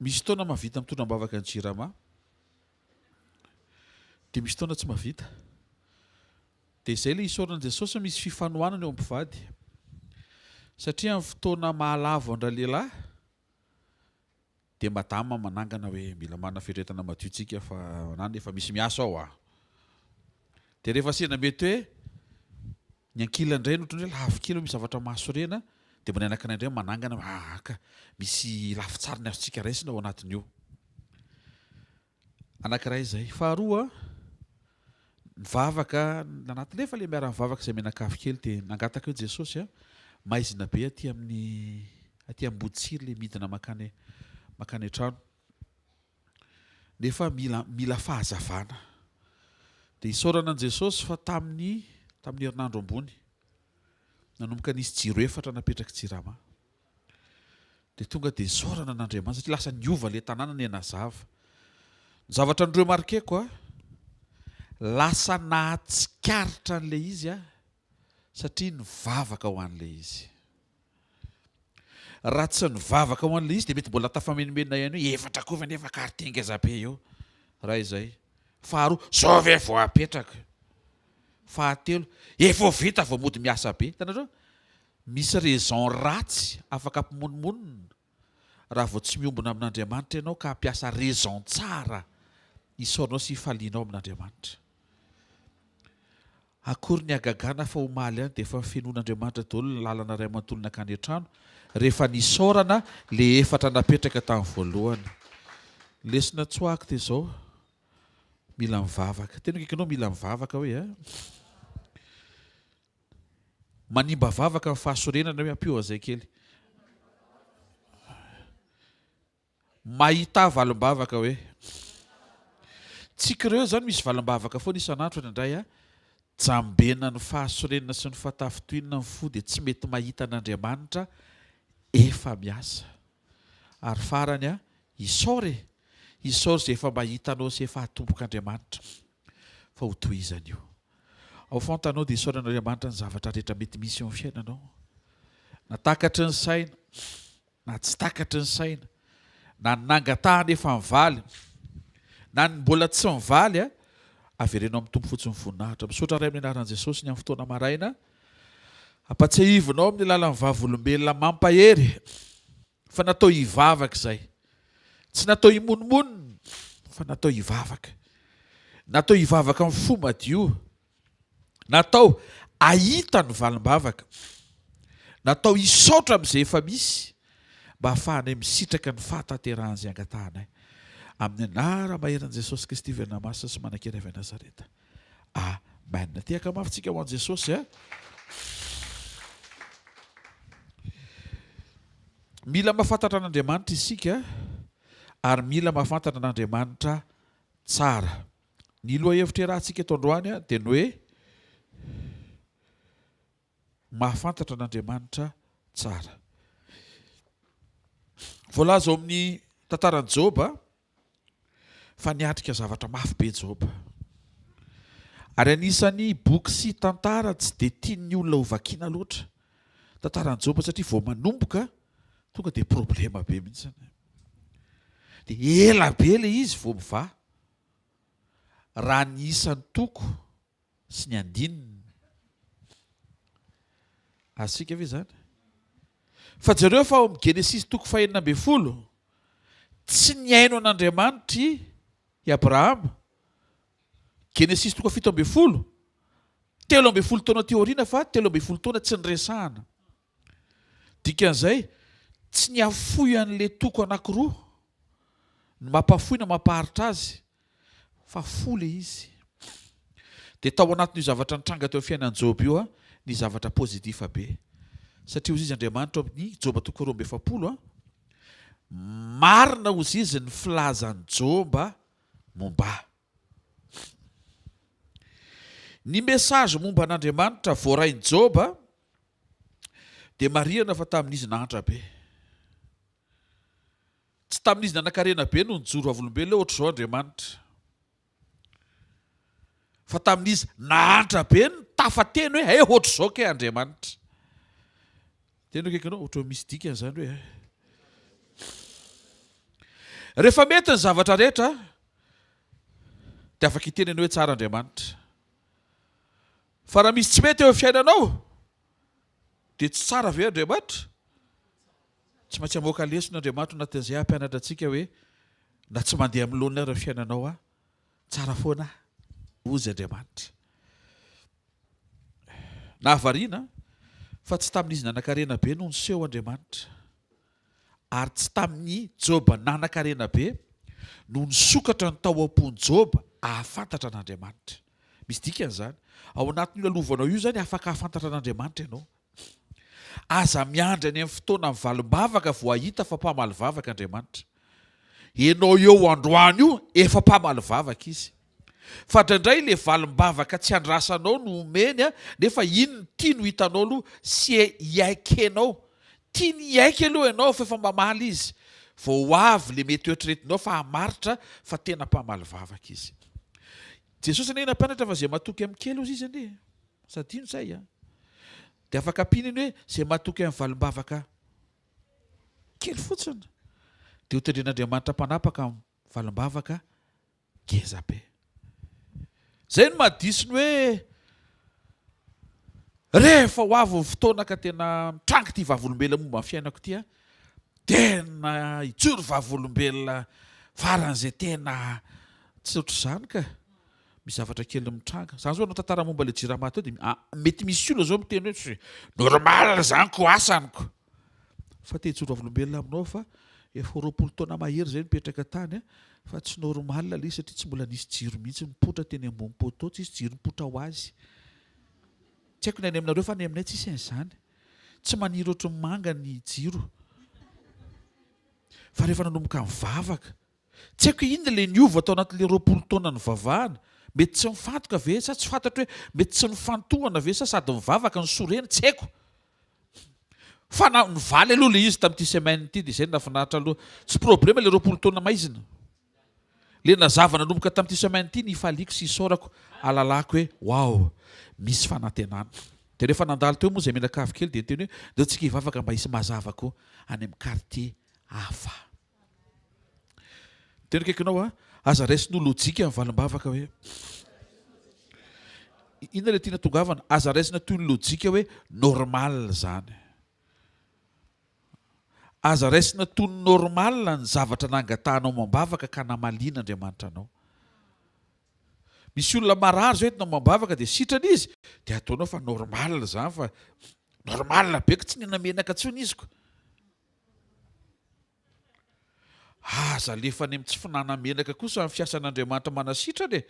Misy taona mahavita mitondra ambavaka ny jirama, dia misy taona tsy mahavita. Dia izay ilay isaoran'i Jesosy misy fifanohanana eo am-pivady. Satria amin'ny fotoana mahalavo andra lehilahy dia madama manangana hoe mila manana firetana madio tsika fa nany efa misy miasa ao ah. Dia rehefa sena mety hoe ny ankilany indray no ohatran'ny hoe lavikely misy zavatra mahasorena dia manana anakany indray manangana ka misy lafitsariny azontsika raisina ao anatin'io. Anankiray izay. Faharoa, nivavaka anatin'ilay efa ilay miara-mivavaka izay mianakavy kely dia nangataka eo Jesosy maizina be aty amboditsiry ilay midina makany an-trano. Nefa mila fahazavana. Dia isaorana an' Jesosy fa tamin'ny herinandro ambony nanomboka nisy jiro 4 napetraka jirama. Dia tonga dia isaorana an'Andriamanitra satria lasa niova ilay tanàna ny anazava. Ny zavatra ny remarkeko lasa nahatsikaritra an'ilay izy satria nivavaka ho an'ilay izy. Raha tsy nivavaka ho an'ilay izy dia mety mbola tafamenimenina ihany hoe efatra kovy nefa karitengaza be eo. Raha izay. Faharoa, zao ve vao apetraka. Fahatelo, efa vita vao mody miasa be. Hitanareo? Misy raison ratsy afaka ampimonmonina raha vao tsy miombona amin'Andriamanitra ianao ka hampiasa raison tsara isaoranao sy hifalianao amin'Andriamanitra. Akory ny agagana fa omaly ihany dia efa fenon'Andriamanitra daholo ny lalana ray amantolona akany an-trano rehefa nisaorana ilay 4 napetraka tamin'ny voalohany. Lesona tsoahako dia izao, mila mivavaka. Tena kaikanao mila mivavaka hoe manimba vavaka amin'ny fahasorenana hoe ampio azay kely. Mahita valim-bavaka hoe tsika ireo izany misy valim-bavaka foana isan'andro indray jambena ny fahasorenana sy ny fahatafitoinana ny fo dia tsy mety mahita an'Andriamanitra efa miasa. Ary farany isaory izay efa mahitanao sy efa hatomboka Andriamanitra fa ho tohizany io. Ao fantanao dia isaoran'Andriamanitra ny zavatra rehetra mety misy eo amin'ny fiainanao. Na takatry ny saina, na tsy takatry ny saina, na nangatahana efa mivaly, na ny mbola tsy mivaly averenao amin'ny tompo fotsiny voninahitra. Misaotra ray amin'ny anaran'i Jesosy ny amin'ny fotoana maraina. Ampatsiahivinao amin'ny lalan'ny vavolombelona mampahery fa natao hivavaka izay. Tsy natao himonmonina fa natao hivavaka. Natao hivavaka amin'ny fo madio. Natao ahita ny valim-bavaka. Natao hisaotra amin'izay efa misy mba hahafahanay misitraka ny fahatanterahany angatahanay. Amin'ny anara maheran'i Jesosy Kristy velona masina sy manan-kera avy Nazareta. Amen. Tiaka mafitsika ho an'i Jesosy Mila mahafantatra an'Andriamanitra isika ary mila mahafantatra an'Andriamanitra tsara. Ny lohahevitra rahantsika eto androany dia ny hoe mahafantatra an'Andriamanitra tsara. Voalaza ao amin'ny tantaran'i Joba fa niatrika zavatra mafy be Joba. Ary anisan'ny boky sy tantara tsy dia tian'ny olona ho vakiana loatra tantaran'i Joba satria vao manomboka tonga dia problema be mihitsy. Dia ela be ilay izy vao miva. Raha ny isan'ny toko sy ny andininy. Asika ve izany? Fa jareo fa ao amin'ny Genesis toko 9 tsy niaino an'Andriamanitra i Abrahama. Genesis toko 7 13 taona teoriana fa 13 taona tsy niresahana. Dikan'izay tsy niafoy an'ilay toko anankiroa ny mampafoy na mampaharitra azy fa fo ilay izy. Dia tao anatin'io zavatra nitranga teo amin'ny fiainan'i Joba io ny zavatra pozitifa be. Satria ozy izy Andriamanitra amin'ny Joba toko 2 marina ozy izy ny filazan'i Joba momba. Ny mesazy momba an'Andriamanitra voarain'i Joba dia marihana fa tamin'izy nahantra be. Tsy tamin'izy nanankarena be no nijoro avolombelona ohatra izao Andriamanitra. Fa tamin'izy nahantra be ny tafateny hoe ohatra izao ke Andriamanitra. Tena kaikanao ohatra misy dikany izany hoe rehefa mety ny zavatra rehetra dia afaka iteneny hoe tsara Andriamanitra. Fa raha misy tsy mety eo fiainanao dia tsy tsara ve Andriamanitra? Tsy maintsy hamoaka leson'Andriamanitra anatin'izay hampianatra antsika hoe na tsy mandeha amin'ny lohan'ny ary fiainanao tsara foana ozy Andriamanitra. Na havariana fa tsy tamin'izy nanan-karena be no niseho Andriamanitra, ary tsy tamin'ny Joba nanan-karena be no nisokatra ny tao am-pony Joba ahafantatra an'Andriamanitra. Misy dikan'izany. Ao anatin'io lalovanao io zany afaka ahafantatra an'Andriamanitra ianao. Aza miandry any amin'ny fotoana amin'ny valim-bavaka vao ahita fa mpamaly vavaka Andriamanitra. Ianao eo androany io efa mpamaly vavaka izy. Fa indraindray ilay valim-bavaka tsy andrasanao no omeny nefa iny tia no hitanao aloha sy iaikenao. Tia ny iaika aloha ianao fa efa mamaly izy. Vao avy le mety oetriretinao fa hamaritra fa tena mpamaly vavaka izy. Jesosy anie nampianatra fa izay matoky amin'ny kely ozy izy anie. Sadino zay dia afaka ampinany hoe izay matoky amin'ny valim-bavaka kely fotsiny dia ho tendren'Andriamanitra mpanapaka amin'ny valim-bavaka ngeza be. Zay no madisiny hoe rehefa ho avy ny fotoana ka tena mitrangy ity vavolombelona momba ny fiainako ity tena hijoro vavolombelona faran'izay tena tsy ohatr'izany ka. Misy zavatra kely mitranga. Zany zao anao tantara momba ilay jirama teo dia mety misy olona zao miteny hoe normal zany ko asaniko. Fa te hijoro vavolombelona aminao fa efa 20 taona mahery zay mipetraka tany fa tsy normal ilay satria tsy mbola nisy jiro mihitsy mipotra teny ambony poto, tsy misy jiro mipotra ho azy. Tsy haiko ny any aminareo fa ny aminay tsy isy an'izany. Tsy maniry ohatry ny manga ny jiro. Fa rehefa nanomboka mivavaka, tsy haiko inona ilay niova tao anatin'ilay 20 taona ny vavahana. Mety tsy mifantoka ve sa tsy fantatra hoe mety tsy nifantohana ve sa sady mivavaka ny soreny, tsy haiko. Fa nivaly aloha ilay izy tamin'ity semaine ity dia izay nafinaritra aloha. Tsy problema ilay 20 taona maizina. Le nazava nanomboka tamin'ity semaine ity ny ifaliako sy isaorako alalako hoe wow, misy fanantenana. Dia rehefa nandalo teo moa izay menakavy kely dia teny hoe dia tsika hivavaka mba hisy mazava koa any amin'ny quartier hafa. Teny kaikinao aza raisin'olo lojika amin'ny valim-bavaka hoe inona ilay tiana tongavana? Aza raisina toy ny lojika hoe normal zany. Aza raisina toy ny normal ny zavatra nangatanao mambavaka ka namaliana Andriamanitra anao. Misy olona marary zao entinao mambavaka dia sitrana izy dia ataonao fa normal zany fa normal beko tsy nena menaka intsony izy ko. Aza lefa any amin'ny tsy finanana menaka kosa amin'ny fiasan'Andriamanitra manasitrana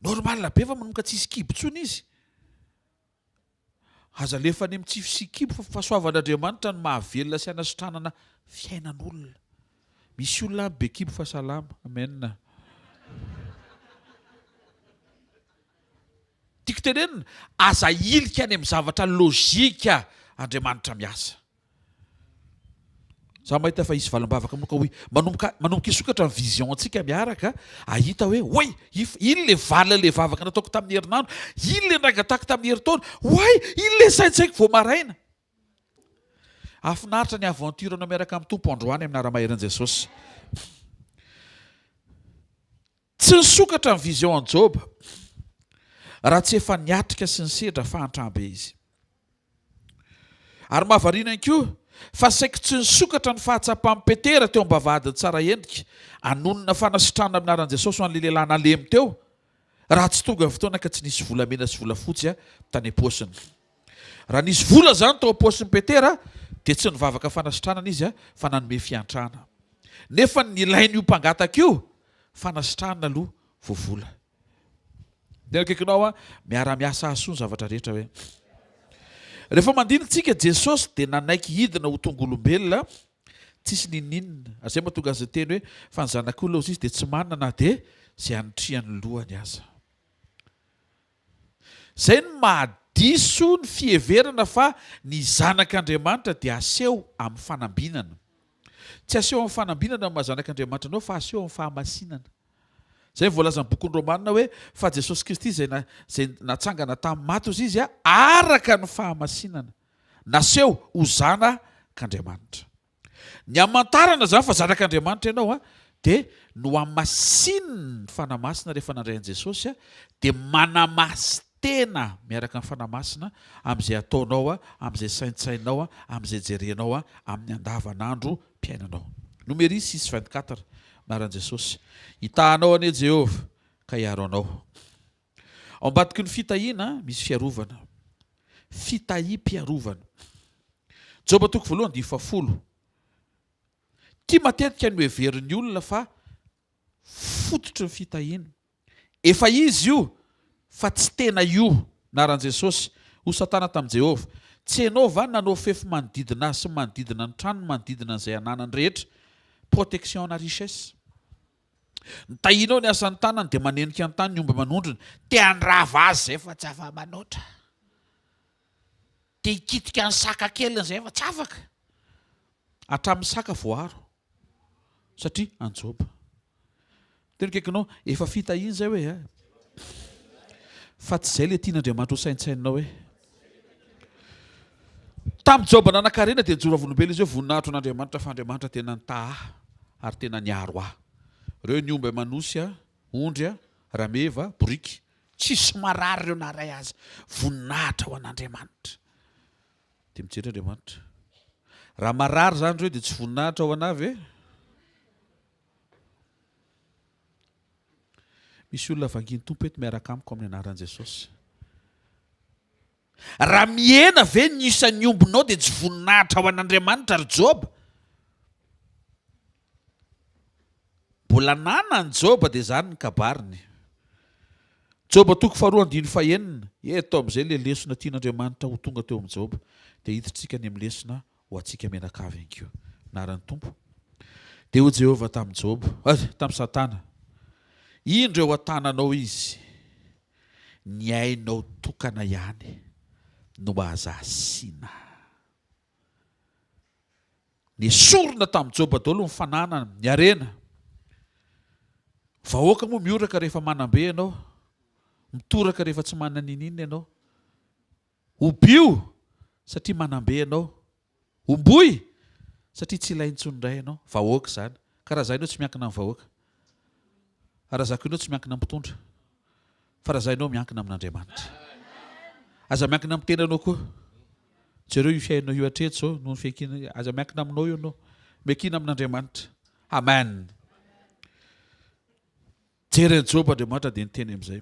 normal be fa manomboka tsisy kibo intsony izy. Aza lefa any amin'ny tsy fisy kibo fa fahasoavan'Andriamanitra ny mahavelona sy anasitranana fiainan'olona. Misy olona be kibo fa salama. Amen. Tiako tenenina aza ilika any amin'ny zavatra lojika Andriamanitra miasa. Za mahita fa isy valim-bavaka moka hoe manomboka hisokatra ny vision antsika miaraka ahita hoe oy iny le vala le vavaka nataoko tamin'ny herinandro, iny le nangatako tamin'ny herintaona, oy iny le saintsaiko vao maraina. Afinaritra ny aventure-nao miaraka amin'ny tompo androany amin'ny ara-maheran'i Jesosy. Tsy nisokatra ny vision an Joba raha tsy efa niatrika sy nisedra fahantrabe izy. Ary mahavariana koa fa saiko tsy nisokatra ny fahatsapam Petera teo am-bavahadiny tsara endrika anonona fanasitrana amin'ny aran'i Jesosy ho an'ilay lehilahy nalemy teo raha tsy tonga ny fotoana ka tsy nisy volamena sy volafotsy tany am-paosiny. Raha nisy vola zany tao am-paosin'i Petera dia tsy nivavaka fanasitranana izy fa nanome fiantrana. Nefa ny ilain'io mpangataka io fanasitranana aloha vao vola. Dia akaikinao miara-miasa asoa ny zavatra rehetra hoe rehefa mandinitsika Jesosy dia nanaiky hidina ho tonga olombelona tsisy nininina. Izay mahatonga azy teny hoe fa ny zanak'olona ozy izy dia tsy manana na dia izay anitriany lohany aza. Izay no mahadiso ny fiheverana fa ny zanak'Andriamanitra dia aseho amin'ny fanambinana. Tsy aseho amin'ny fanambinana ny mahazanak'Andriamanitra anao fa aseho amin'ny fahamasinana. Zay voalaza ny bokin'ny Romanina hoe fa Jesosy Kristy izay natsangana tamin'ny maty ozy izy araka ny fahamasinana naseho ho zanak'Andriamanitra. Ny amantarana zany fa zanak'Andriamanitra ianao a dia no amasininy fanamasina rehefa nandray an'i Jesosy a dia manamasy tena miaraka amin'ny fanamasina amin'izay ataonao a amin'izay saintsainao a amin'izay jerenao a amin'ny andavanandro mpiainanao. Numéris 6:24 maran'i Jesosy. Hitahanao anie Jehova ka hiaro anao. Ao ambadiky ny fitahiana misy fiarovana. Fitahiam-piarovana. Joba toko voalohany 10. Tia matetika ny hoeverin'ny olona fa fototry ny fitahiana. Efa izy io fa tsy tena io naran'i Jesosy ho satana tamin'i Jehova. Tsy hainao va nanao fefy manodidina azy sy manodidina ny tranony manodidina an'izay ananany rehetra. Protection na richesse. Ny tahianao ny asan'ny tanany dia manenika ny tany ny omba manondrona. Te handrava azy zay fa tsy afa-manoatra. Te hikitika ny saka kely zay fa tsy afaka. Hatramin'ny saka voaro. Satria anjoba. Teny kaikinao efa fitahiana zay hoe fa tsy izay le tian'Andriamanitra ho saintsaininao hoe. Tamin'ny Joba nanan-karena dia nijoro avolombelona izy hoe voninahitro an'Andriamanitra fa Andriamanitra tena nitaha ary tena niaro ahy. Ireo ny omby manosy a, ondry a, rameva, boriky. Tsisy marary ireo naray azy. Voninahitra ho an'Andriamanitra. Dia mijery Andriamanitra. Raha marary zany ireo dia tsy voninahitra ho anavy e. Misy olona vanginy tompo eto miaraka amiko amin'ny anaran'i Jesosy. Raha mihena ve ny isan'ny ombinao dia tsy voninahitra ho an'Andriamanitra ry Joba. Mbola nana ny Joba dia zany ny kabariny. Joba toko 2:1. Eto amin'izay le lesona tian'Andriamanitra ho tonga teo amin'ny Joba. Dia hiditsika ny amin'ny lesona ho antsika menakavy ihany koa. Naran'ny tompo. Dia ho Jehova tamin'i Joba, tamin'ny Satana. Indreo atananao izy, ny ainao tokana ihany no aza asiana. Ny sorona tamin'i Joba daholo ny fananana, ny arena. Vahoaka moa mioraka rehefa manambe ianao, mitoraka rehefa tsy manana ninina ianao. Obio satria manambe ianao. Omboy satria tsy ilainy intsony indray ianao. Vahoaka zany. Ka raha zay ianao tsy miankina amin'ny vahoaka. Raha zako ianao tsy miankina amin'ny mpitondra. Fa raha zay ianao miankina amin'Andriamanitra. Aza miankina amin'ny tenanao koa. Jereo io fiainao io hatreto zao noho ny fiankina. Aza miankina aminao io ianao. Miankina amin'Andriamanitra. Amen. Jeren'i Joba Andriamanitra dia niteny amin'izay.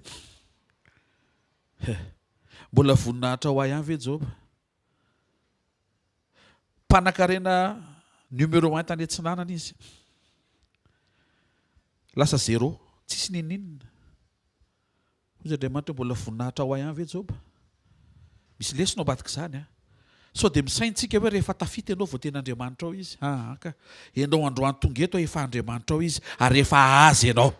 Mbola voninahitra ho ahy ihany ve Joba? Mpanan-karena numéro 1 tany antsinanana izy. Lasa 0. Tsisy ninina. Hoy Andriamanitra mbola voninahitra ho ahy ihany ve Joba? Misy lesona ambadika izany a. Sao dia misaintsika hoe rehefa tafita ianao vao tena Andriamanitra ao izy. Ka ianao androany tonga eto efa Andriamanitra ao izy ary efa azy ianao.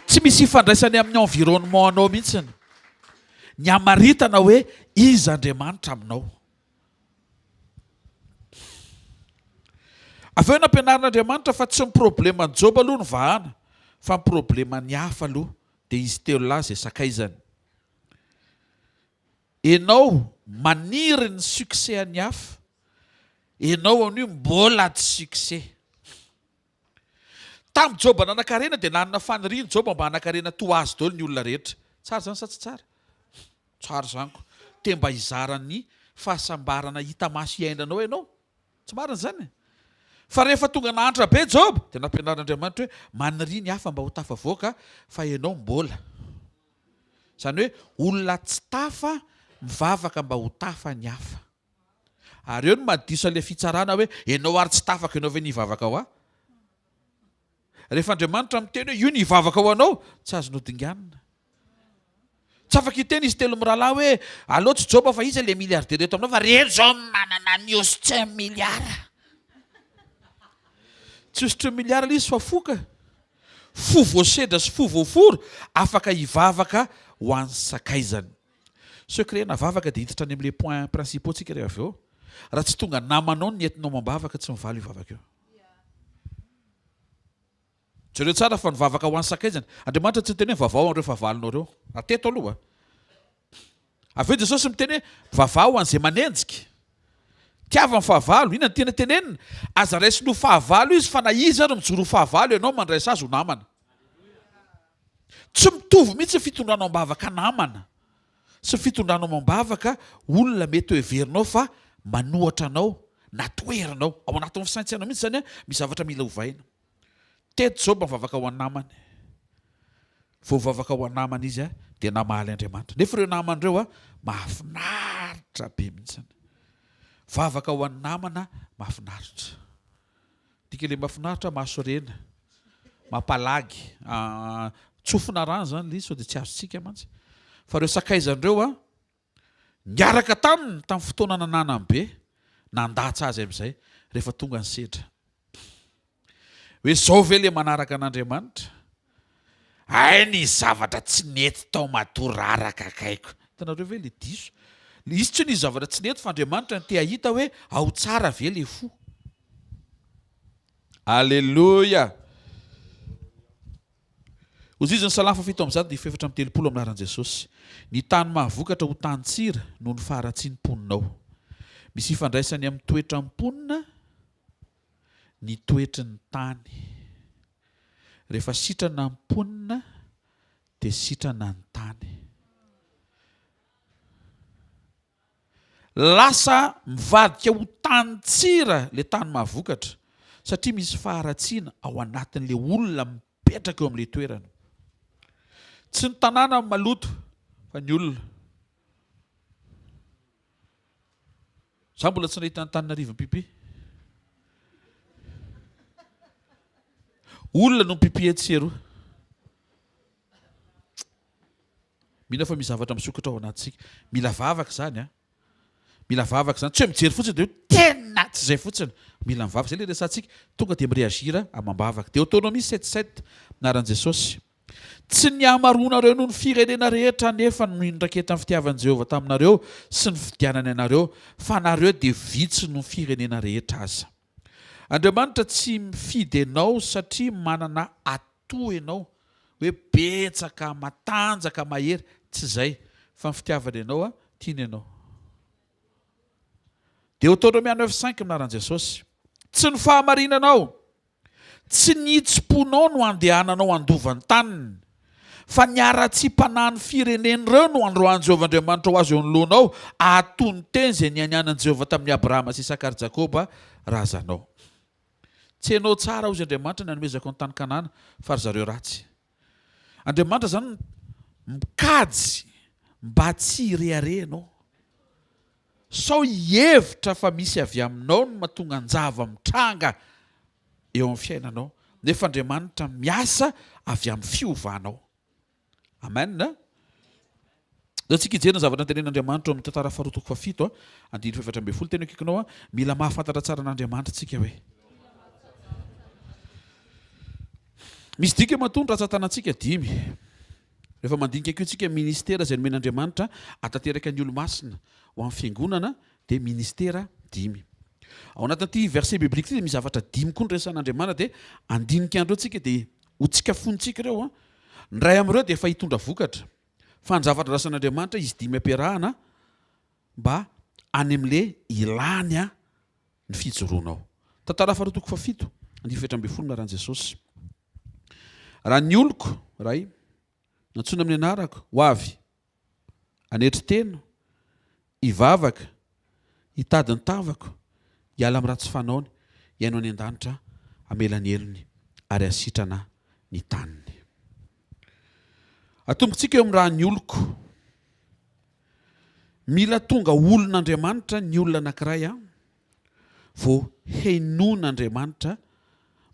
Tsy misy ifandraisany amin'ny environnement anao mihitsy. Ny amaritana hoe izy Andriamanitra aminao. Avy eo nampianarin'Andriamanitra fa tsy ny problema ny Joba aloha ny vahana, fa ny problema ny hafa aloha dia izy telo lahy izay sakaizany. Ianao maniry ny succès any hafa, ianao anio mbola tsy succès. Tamin'ny Joba nanan-karena dia nanana faniriany Joba mba hanan-karena toa azy daholo ny olona rehetra. Tsara zany sa tsy tsara? Tsara zaniko. Te mba hizaran'ny fahasambarana hita maso iainanao ianao. Tsy marina zany. Fa rehefa tonga nahantra be Joba dia nampianarin'Andriamanitra hoe maniry ny hafa mba ho tafavoaka fa ianao mbola. Zany hoe olona tsy tafa mivavaka mba ho tafa ny hafa. Ary eo no mahadiso an'ilay fitsarana hoe ianao ary tsy tafaka ianao ve nivavaka ho ahy. Rehefa Andriamanitra miteny hoe io ny hivavaka ho anao, tsy azonao dinganina. Tsy afaka hiteny izy telo mirahalahy hoe allo tsy Joba fa izy ilay miliardaire eto aminao fa rehetra zao manana ny ositra miliara. Tsy ositra miliara ilay izy fa foka. Fo voasedra sy fo voaforo afaka hivavaka ho an'ny sakaizany. Secret navavaka dia hiditra any amin'ilay point principaux tsika rehefa avy eo. Raha tsy tonga namanao ny entinao mambavaka tsy mivaly hivavaka eo. Jereo tsara fa nivavaka ho an'ny sakaizany. Andriamanitra tsy miteny hoe vavao an'ireo favalinao ireo. Ateto aloha. Avy eo Jesosy miteny hoe vavao an'izay manenjika. tiava ny fahavalo, inona ny tena tenenina? Aza raisiny ho fahavalo izy fa na izy ary mijoro ho fahavalo ianao mandraisa azy ho namana. Tsy mitovy mihitsy fitondranao ambavaka namana sy fitondranao ambavaka olona mety ho heverinao fa manohatra anao na toerinao ao anatin'ny fisaintsanao mihitsy zany misy zavatra mila hovaina. Teto zao mivavaka ho an-namany. Vao mivavaka ho an-namany izy dia namaly Andriamanitra. Nefa ireo namany ireo mahafinaritra be mihitsy. Vavaka ho an-namana mahafinaritra. Tika ilay mahafinaritra mahasorena, mampalagy, tsofina rano zany ilay izy sao dia tsy azontsika mantsy. Fa ireo sakaizan'ireo niaraka tamin'ny fotoana nananany be, nandatsy azy amin'izay rehefa tonga ny sedra. Hoe zao ve ilay manaraka an'Andriamanitra? Ay ny zavatra tsy nety tao madoraraka akaiko. Hitanareo ve ilay diso? Izy tsy ny zavatra tsy nety fa Andriamanitra ny te hahita hoe ao tsara ve ilay fo. Alleluia. Ozizy ny Salamo 7:7-8 amin'ny anaran'i Jesosy. Ny tany mahavokatra ho tany tsira noho ny faharatsian'ny mponinao. Misy ifandraisany amin'ny toetra mponina ny toetry ny tany. Rehefa sitrana ny mponina dia sitrana ny tany. Lasa mivadika ho tany tsira ilay tany mahavokatra satria misy faharatsiana ao anatin'ilay olona mipetraka eo amin'ilay toerana. Tsy ny tanàna maloto fa ny olona. Za mbola tsy nahita Antananarivo pipi. Olona no pipi etseroa. Mila fa misy zavatra misokatra ao anatsika. Mila vavaka zany Mila vavaka zany. Tsy hoe mijery fotsiny dia tena tsy izay fotsiny. Mila mivavaka. Zay ilay resantsika tonga dia mireagira amam-bavaka. Deutéronomie 7:7 anaran'i Jesosy. Tsy ny hamaroanareo noho ny firenena rehetra nefa nindraketa ny fitiavan'i Jehovah taminareo sy ny fidianany anareo, fa nareo dia vitsy noho ny firenena rehetra aza. Andriamanitra tsy mifidy ianao satria manana atoa ianao hoe betsaka, matanjaka, mahery. Tsy izay, fa ny fitiavana ianao tiany ianao. Deutéronomie 9:5 anaran'i Jesosy. Tsy ny fahamarinanao, tsy ny hitsim-ponao no andehananao andovan'ny taniny, fa ny ara-tsi-panahy ny firenen'ireo no androan'i Jehovah Andriamanitra ho azy eo anoloanao, atony teny izay nianianan'i Jehovah tamin'ny Abrahama sy Isaka ary Jakoba razanao. Tsy hainao tsara hozy Andriamanitra ny hanomezako ny tany Kanana fa ry zareo ratsy. Andriamanitra zany mikajy mba tsy hireare ianao. Sao hihevitra fa misy avy aminao no mahatonga anjava mitranga eo amin'ny fiainanao. Nefa Andriamanitra miasa avy amin'ny fiovanao. Amen. Zao tsika hijery ny zavatra tenen'Andriamanitra amin'ny tantara faharoa toko fafito 7:12 teny akaikinao mila mahafantatra tsara an'Andriamanitra tsika hoe. Misy dika matondra ratsan-tanantsika 5. Rehefa mandinika keo tsika ministera izay nomen'Andriamanitra atateraka ny olo-masina ho amin'ny fiangonana dia ministera 5. Ao anatin'ity verset biblika ity misy zavatra 5 koa ny resan'Andriamanitra dia andinika andreo tsika dia ho tsika fontsika ireo. Ny ray amin'ireo dia efa hitondra vokatra. Fa ny zavatra rasan'Andriamanitra izy 5 ampiarahana mba any amin'ilay ilany ny fijoroanao. Tantara faharoa toko fafito 7:12 anaran'i Jesosy. Raha ny oloko ray nantsona amin'ny anarako ho avy anetry teno, hivavaka, hitady ny tavako, hiala amin'ny ratsy fanaony, hiaino any an-danitra amelany elony ary hasitrana ny taniny. Atombotsika eo amin'ny raha ny oloko. Mila tonga olon'Andriamanitra ny olona anankiray vao henoin'Andriamanitra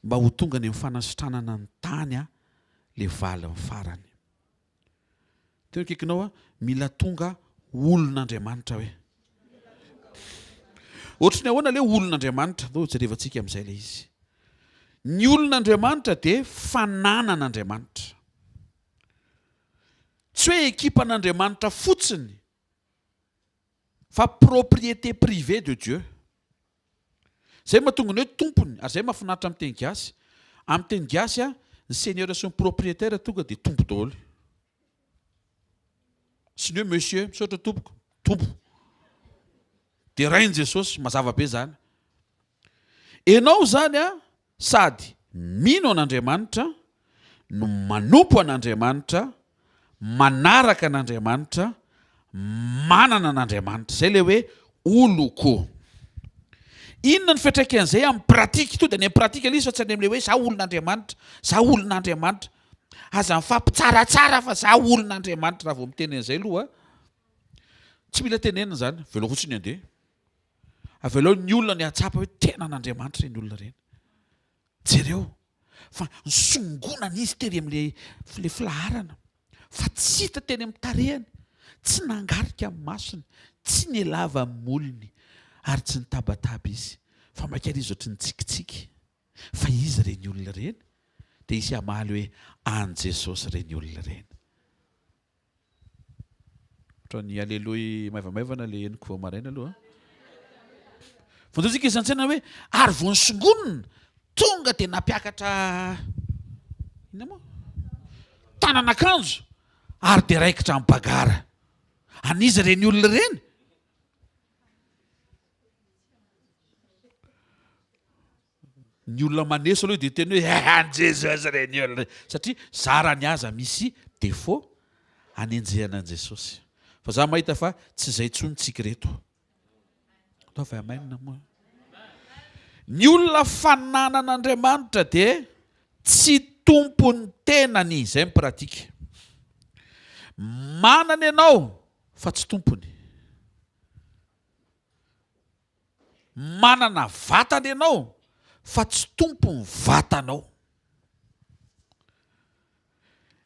mba ho tonga ny mifanasitranana ny tany le valy amin'ny farany. Tena akaikinao mila tonga olon'Andriamanitra hoe. Ohatry ny ahoana ilay olon'Andriamanitra? Dao jerevantsika amin'izay ilay izy. Ny olon'Andriamanitra dia fananan'Andriamanitra. Tsy hoe ekipan'Andriamanitra fotsiny, fa propriété privée de Dieu. Zay mahatonga ny hoe tompony, ary zay mahafinaritra amin'ny teny gasy. Amin'ny teny gasy ny seigneur sy ny propriétaire tonga dia tompo daholo. Sy ny hoe monsieur, misaotra tompoko, tompo. dia rain Jesosy mazava be zany. Ianao zany a sady mino an'Andriamanitra no manompo an'Andriamanitra, manaraka an'Andriamanitra, manana an'Andriamanitra. Zay le hoe oloko. Inona ny fiantraikan'izay amin'ny pratika to dia ny amin'ny pratika ilay izy fa tsy any amin'ilay hoe za olon'Andriamanitra, za olon'Andriamanitra. Aza mifampitsaratsara fa za olon'Andriamanitra raha vao miteny an'izay aloha. Tsy mila tenenina zany, velao fotsiny andeha. Avelao ny olona ny atsapa hoe tena an'Andriamanitra ny olona ireny. Jereo fa nisongonana izy tery amin'ilay filaharana, fa tsy hita teny amin'ny tarehany, tsy nangarika amin'ny masony, tsy nialava amin'ny molony, ary tsy nitabataba izy. Fa makary izy ohatry nitsikitsiky. Fa izy ireny olona ireny dia isy hamaly hoe an Jesosy ireny olona ireny. Ohatran'ny aleloia maivamaivana ilay henoko vao maraina aloha. Fantatsika izy an-tsaina hoe ary vao nisongonina tonga dia nampiakatra ina moa tanan'akanjo ary dia raikitra amin'ny bagara. Anizy ireny olona ireny. Ny olona maneso aloha dia teny hoe an Jesosy ireny olona, satria zara ny aza misy défaut hanenjehana an Jesosy. Fa za mahita fa tsy izay intsony tsika reto. Ataovy amainina moa. Ny olona fananan'Andriamanitra dia tsy tompony tenany, izay mipratika. Manana ianao fa tsy tompony. Manana vatana ianao fa tsy tompony vatanao.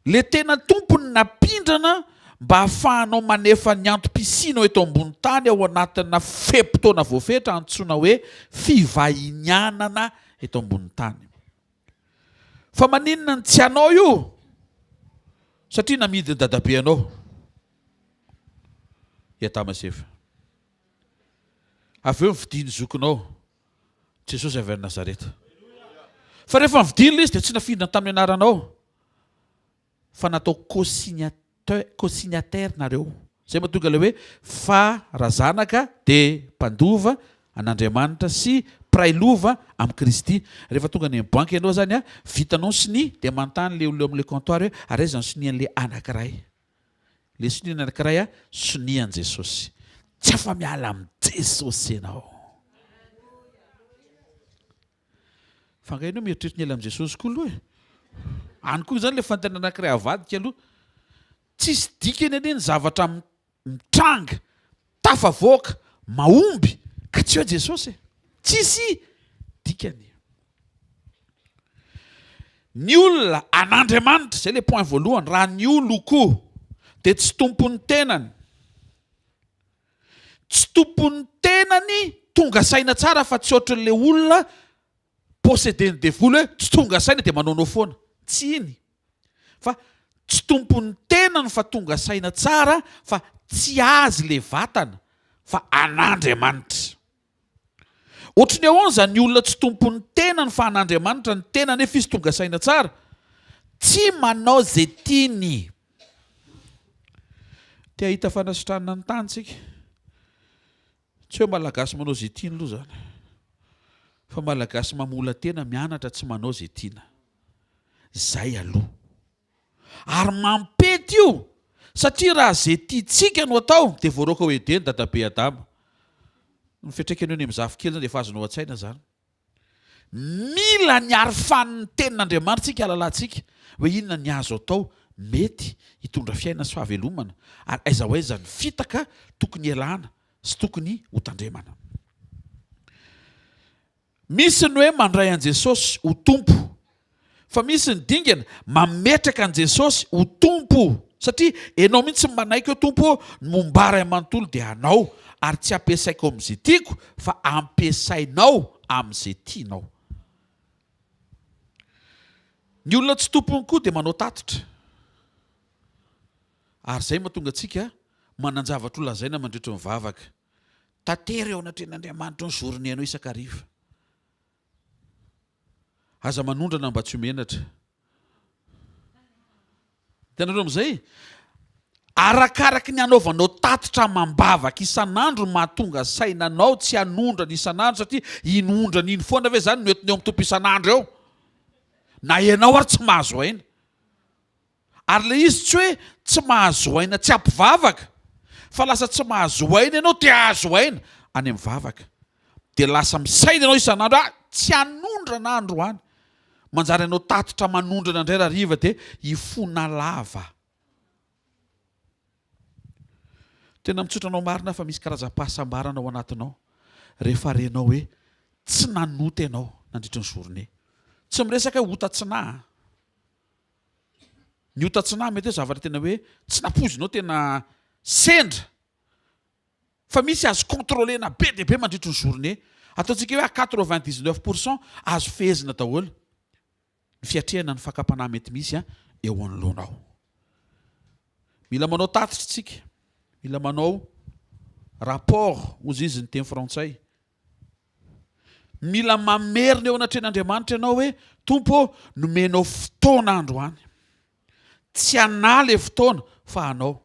Le tena tompony napindrana mba hahafahanao manefa ny antom-pisianao eto ambony tany ao anatina fepotona voafetra antsoina hoe fivahinianana eto ambony tany. Fa maninona ny tsy anao io? Satria namidy ny dadabe anao. Iatamasefa. Avy eo nividiany zokinao. Jesosy avy any Nazareta. Fa rehefa nividiny izy dia tsy nafindra tamin'ny anaranao. Fa natao cosignataire nareo. Zay mahatonga ilay hoe farazanaka dia mpandova an'Andriamanitra sy prailova amin'ny Kristy. Rehefa tonga ny banky ianao zany a, vitanao siny dia manontany le olona amin'ilay comptoir hoe ary aiza ny sinian'ilay anankiray. Le siniany anankiray a, sinian Jesosy. Tsy afa miala amin'ny Jesosy ianao. Fangainao mieritreritra ny ela amin'ny Jesosy koa aloha e. Any koa zany le fantanana anankiray avadika aloha. Tsisy dikany anie ny zavatra mitranga, tafavoaka, mahomby ka tsy eo Jesosy. Tsisy dikany. Ny olona an'Andriamanitra, zay le point voalohany, raha ny oloko dia tsy tompony tenany. Tsy tompony tenany tonga saina tsara fa tsy ohatran'ilay olona possédeny devoly hoe tsy tonga saina dia manaonao foana. Tsy iny. Fa tsy tompony tenany fa tonga saina tsara fa tsy azy le vatana fa an'Andriamanitra. Ohatry ny ahoana ny olona tsy tompony tenany fa an'Andriamanitra ny tenany efa izy tonga saina tsara. Tsy manao zay tiany. Te ahita fanasitranana ny tany tsika. Tsy hoe malagasy manao zay tiany aloha zany. Fa malagasy mamola tena mianatra tsy manao zay tiana. Zay aloha. Ary mampety io. Satria raha zay tiantsika no atao dia voaroaka ho edeny dadabe Adama. Ny fiantraikany eo ny amin'ny hvkl dia efa azonao an-tsaina zany. Mila niary fanin'ny tenin'Andriamanitra tsika halalantsika hoe inona ny azo atao mety hitondra fiainana sy fahavelomana ary aiza ho aiza ny fitaka tokony ialana sy tokony hotandremana. Misy ny hoe mandray an Jesosy ho tompo, fa misy ny dingana mametraka an Jesosy ho tompo. Satria ianao mihitsy manaiky hoe tompo mombara manontolo dia anao ary tsy ampiasaiko amin'izay tiako fa ampiasainao amin'izay tianao. Ny olona tsy tompony koa dia manao tatitra. Ary izay mahatonga antsika manan-javatra ho lazaina mandritra ny vavaka. Tatery eo anatren'Andriamanitra ny zorony ianao isan-kariva. Aza manondrana mba tsy ho menatra. Tenanao amin'izay? Arakaraky ny anaovanao tatitra mambavaka isan'andro mahatonga sainanao tsy hanondrana isan'andro satria inondrana iny foana ve zany noentiny eo amin'ny tompo isan'andro eo. Na ianao ary tsy mahazo aina. Ary le izy tsy hoe tsy mahazo aina tsy ampivavaka, fa lasa tsy mahazo aina ianao te hahazo aina any amin'ny vavaka. Dia lasa misaina ianao isan'andro, tsy hanondrana andro any. Manjary ianao tatitra manondrana indray raha riva dia hifona lava. Tena mitsotra anao marina fa misy karazam-pahasambarana ao anatinao rehefa renao hoe tsy nanota ianao nandritra ny journée. Tsy miresaka hotatsinahy. Ny hotatsinahy mety hoe zavatra tena hoe tsy napozinao tena sendra. Fa misy azo contrôlena be dia be mandritra ny journée. Ataontsika hoe 99% azo fehezina daholo. Ny fiatrehana ny fakam-panahy mety misy eo anoloanao. Mila manao tatitra tsika. Mila manao rapport ozy izy ny teny frantsay. Mila mamerina eo anatren'Andriamanitra ianao hoe Tompo nomenao fotoana androany. Tsy anala fotoana fa anao.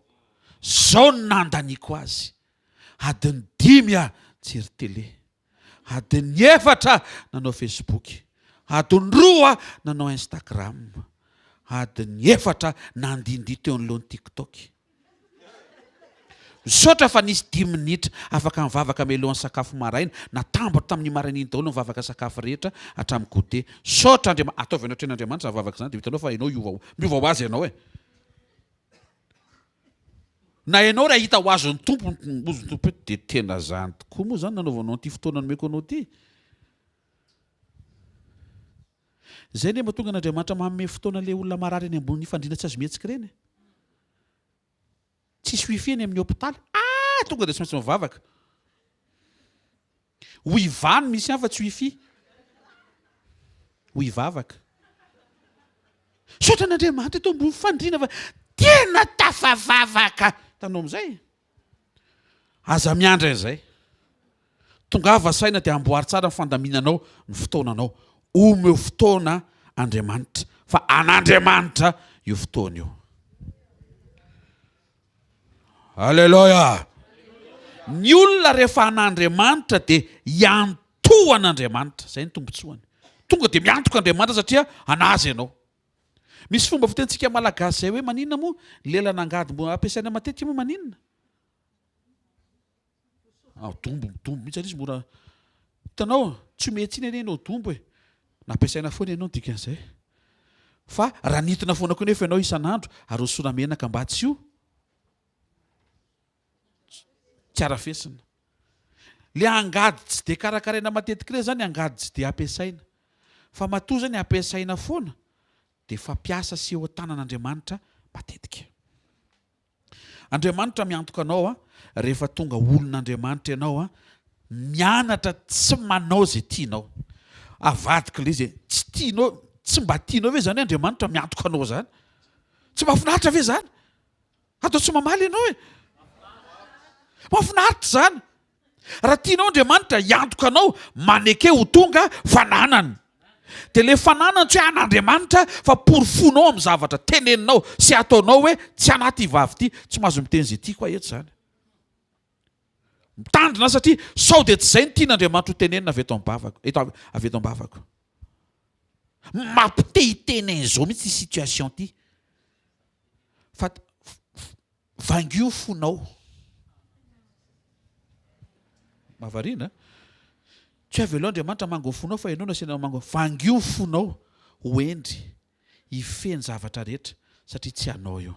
Zao no nandaniako azy. Adiny 5 jiry télé. Adiny 4 nanao Facebook. Adiny 2 nanao Instagram. Adiny 4 nandindy teo anoloan'ny TikTok. Misaotra fa nisy 10 minitra afaka mivavaka melohan'ny sakafo maraina, natambatra tamin'ny maraina iny daholo mivavaka sakafo rehetra hatramin'ny goûter. Saotra Andriamanitra, ataovy anao tren'Andriamanitra zavavaka izany dia vitanao fa ianao miova ho azy ianao e. Na ianao raha hita ho azon'ny tompo ny tompo dia tena zany tokoa moa zany nanaovanao an'ity fotoana nomeko anao ity. Zay ne mahatonga an'Andriamanitra manome fotoana le olona marary any ambony fandriana tsy azo mihetsika ireny. Tsisy wifi any amin'ny hôpitaly. Tonga dia tsy maintsy mivavaka. Hoivany misy ihany fa tsy wifi. Hoivavaka. Saotra an'Andriamanitra eto ambony fandriana fa tena tafavavaka. Tanao amin'izay. Aza miandra izay. Tongava saina dia amboary tsara ny fandaminanao ny fotoananao. Omeo fotoana Andriamanitra. Fa an'Andriamanitra io fotoana io. Alleluia. Ny olona rehefa an'Andriamanitra dia hiantoha an'Andriamanitra. Izay ny tombotsoany. Tonga dia miantoka Andriamanitra satria anazy ianao. Misy fomba fitentsika malagasy zay hoe maninona moa lela nangady ampiasaina matetika moa maninona? Dombo mihitsy izy mora. Hitanao tsy mety iny ianao dombo e. Nampiasaina foana ianao dikan'izay. Fa raha nitina foana koa nefa ianao isan'andro ary hosorana menaka mba tsy io. Tsy arafesina. Le angady tsy dia karakaraina matetika ireny zany angady tsy dia ampiasaina. Fa matoa zany ampiasaina foana dia fampiasa sy eo an-tanan'Andriamanitra matetika. Andriamanitra miantoka anao rehefa tonga olon'Andriamanitra ianao mianatra tsy manao zay tianao. Avadika ilay izy tsy tianao, tsy mba tianao ve zany Andriamanitra miantoka anao zany? Tsy mahafinaritra ve zany? Atao tsy mamaly ianao e. Mahafinaritra zany. Raha tianao Andriamanitra hiantoka anao maneke ho tonga fananany. Dia ilay fananany tsy hoe an'Andriamanitra fa porofonao amin'ny zavatra teneninao sy ataonao hoe tsy anaty vavy ity, tsy mahazo miteny izay ity koa eto zany. Mitandrina satria sao dia tsy izay ny tian'Andriamanitra ho tenenina avy eto am-bavako. Mampitehitena izao mihitsy ity situation ity. Fa vangio fonao. Mahavariana. Tsy avy aloha Andriamanitra mango fonao fa ianao nasiana mango. Vangio fonao ho endry hifeny zavatra rehetra satria tsy anao io.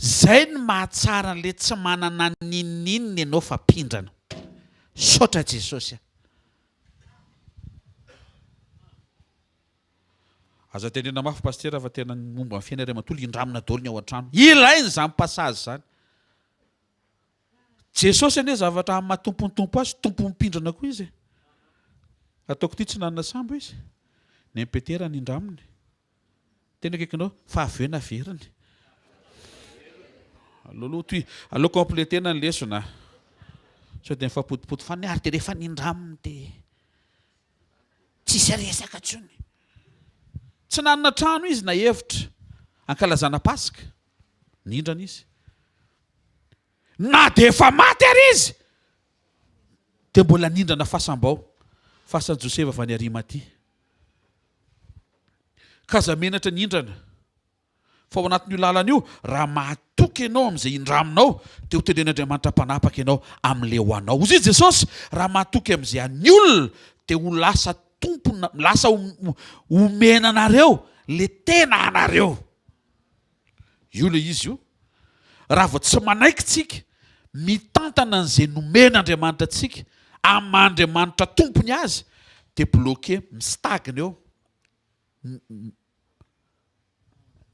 Zay ny mahatsara an'ilay tsy manana ninninina ianao fa pindrana. Saotra Jesosy. Aza tenena mafy pastera fa tena momba ny fiainana iray matoa indramina daholo ny ao an-trano. Ilainy izany pasazy izany. Jesosy anie zavatra amin'ny matompo ny tompo azy, tompo mipindrana koa izy. Ataoko ity tsy nanana sambo izy. Ny Petera ny indraminy. Tena kaikinao fa aveo na veriny. Aleo kompletena ny lesona. Sao dia mifapotipoty fa ny ary dia rehefa nindraminy dia tsisy resaka intsony. Tsy nanana trano izy na hevitra ankalazana Pasika. Nindrana izy. na dia efa maty ary izy dia mbola nindrana fasambao fasan Joseva avy any Arimatia ka za menatra nindrana fa ao anatin'io lalana io raha mahatoky ianao amin'izay indraminao dia ho tenen'Andriamanitra mpanapaka ianao amin'ilay ho anao. Ozy Jesosy raha mahatoky amin'izay any olona dia ho lasa tompona, lasa omena anareo le tena anareo. Io le izy io. Raha vao tsy manaiky tsika mitantana an'izay nomen'Andriamanitra antsika amin'ny Andriamanitra tompony azy dia bloqué, mistagna eo,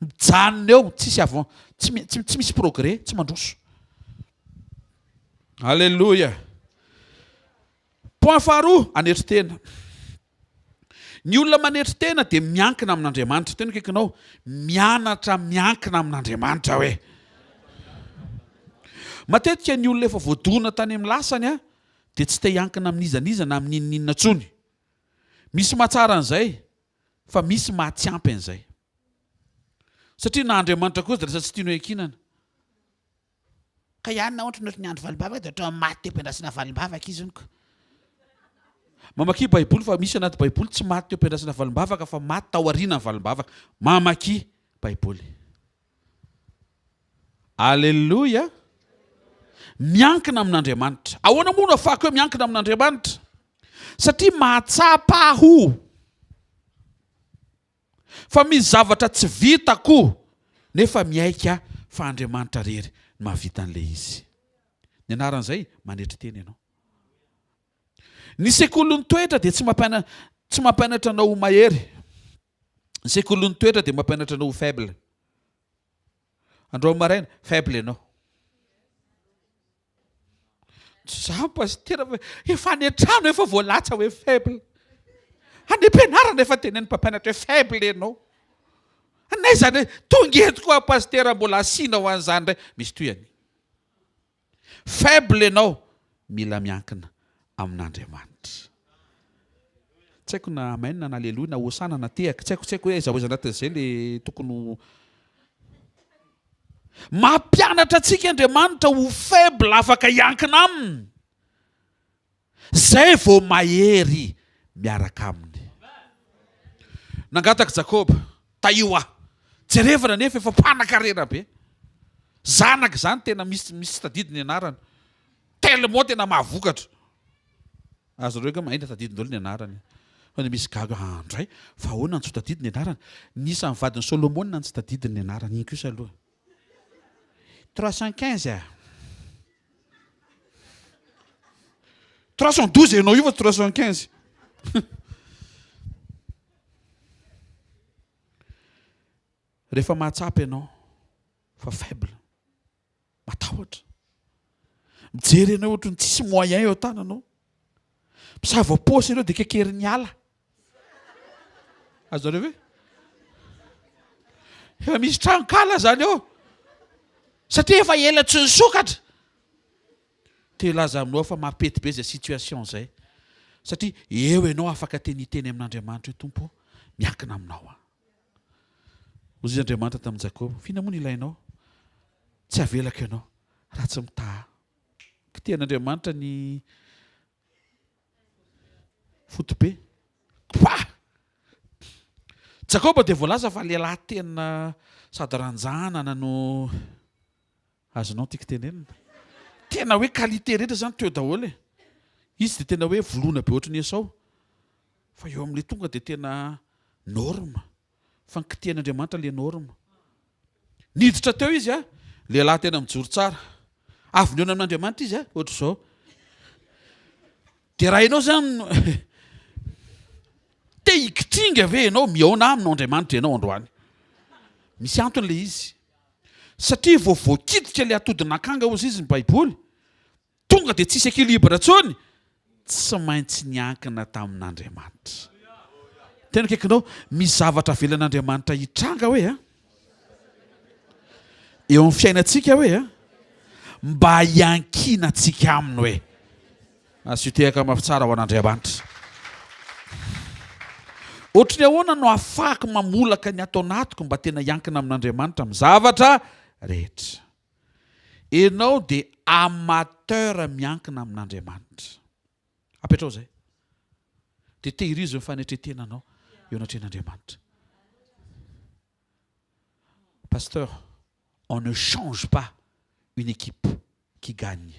mijanona eo, tsy misy progrès, tsy mandroso. Alléluia. Point faharoa, anetry tena. Ny olona manetry tena dia miankina amin'Andriamanitra. Tena kaikinao mianatra miankina amin'Andriamanitra hoe. Matetika ny olona efa voadona tany amin'ny lasany dia tsy te hiankina amin'izaniza na amin'inona tsony. Misy mahatsara an'izay fa misy mahatsy ampy an'izay. Satria na Andriamanitra kosa dia lasa tsy tiany hoe ankinana. Ka ihany na ohatra ny andro valimbavaka dia ohatra maty am-pendrasana valimbavaka izy niko. Mamaky Baiboly fa misy anaty Baiboly tsy maty teo am-pendrasana valimbavaka fa maty tao aoriana ny valimbavaka. Mamaky Baiboly. Alléluia. Miankina amin'Andriamanitra. Ahoana moa no afaka hoe miankina amin'Andriamanitra? Satria mahatsapa aho. Fa misy zavatra tsy vitako nefa miaika fa Andriamanitra rery mahavita an'ilay izy. Ny anaran'izay manetry tena ianao. Ny sekoly-toetra dia tsy mampianatra anao mahery. Ny sekoly-toetra dia mampianatra anao faible. Andro maraina faible ianao. Za pasteur efa any an-trano efa voalatsa hoe faible. Any am-pianarana efa tenen'ny mpampianatra hoe faible ianao. Anay zany tonga eto koa pasteur mbola asiana ho an'izany indray. Misy toyany. Faible ianao mila miankina amin'Andriamanitra. Tsy haiko na amainina na aleloia na hosana na tehaka. Tsy haiko hoe zaho anatin'izay le tokony mampianatra antsika Andriamanitra ho faible afaka hiankina aminy. Zay vao mahery miaraka aminy. Nangataka Jakoba, taio aho. Jerevana nefa efa mpanan-karena be. Zanaka zany tena misy tadidiny anarany. Tellement tena mahavokatra. Azo reo ka mahita tadidiny ny anarany. Fa misy gaga andray fa ahoana ny tsy tadidiny anarany? Nisan'ny vadiny Solomona ny tsy tadidiny anarany. Iny kosa aloha. 315 312 ianao io fa 315. Rehefa mahatsapa ianao fa faible, matahotra. Mijery ianao ohatra ny tsisy moyen eo tananao. Misava paosy ianao dia kekery ny ala. Azo reo ve? Efa misy trankala zany eo. Satria efa ela tsy nisokatra. Te laza aminao fa mampety be izay situation izay. Satria eo ianao afaka teniteny amin'Andriamanitra hoe Tompo, miankina aminao aho. Ozy Andriamanitra tamin'i Jakoba, fina moa ny ilainao? Tsy avelako ianao raha tsy mitaha. Kitehan'Andriamanitra ny fotobe. Jakoba dia voalaza fa lehilahy tena sady ranjanana no azonao tiako tenenina. Tena hoe qualité rehetra zany teo daholo e. Izy dia tena hoe voloana be ohatry ny Esau. Fa eo amin'ilay tonga dia tena norme. Fa ny kitihan'Andriamanitra ilay norme. Niditra teo izy lehilahy tena mijoro tsara. Avy niona amin'Andriamanitra izy ohatra izao. Dia raha ianao zany te hikitringa ve ianao miaona aminao Andriamanitra ianao androany. Misy antony ilay izy. Satria vao voakiditra ilay atodin'akanga hozy izy ny Baiboly, tonga dia tsisy équilibre intsony, tsy maintsy niankina tamin'Andriamanitra. Tena kaikinao misy zavatra avelan'Andriamanitra hitranga hoe eo amin'ny fiainantsika hoe mba hiankinantsika aminy hoe. Asitehaka mafitsara ho an'Andriamanitra. Ohatry ny ahoana no afaka mamolaka ny atao anatiko mba tena hiankina amin'Andriamanitra amin'ny zavatra rehetra. Ianao dia amateur miankina amin'Andriamanitra. Apetrao zay. Dia tehirizo ny fanetretenanao eo anatren'Andriamanitra. Pasteur, on ne change pas une équipe qui gagne.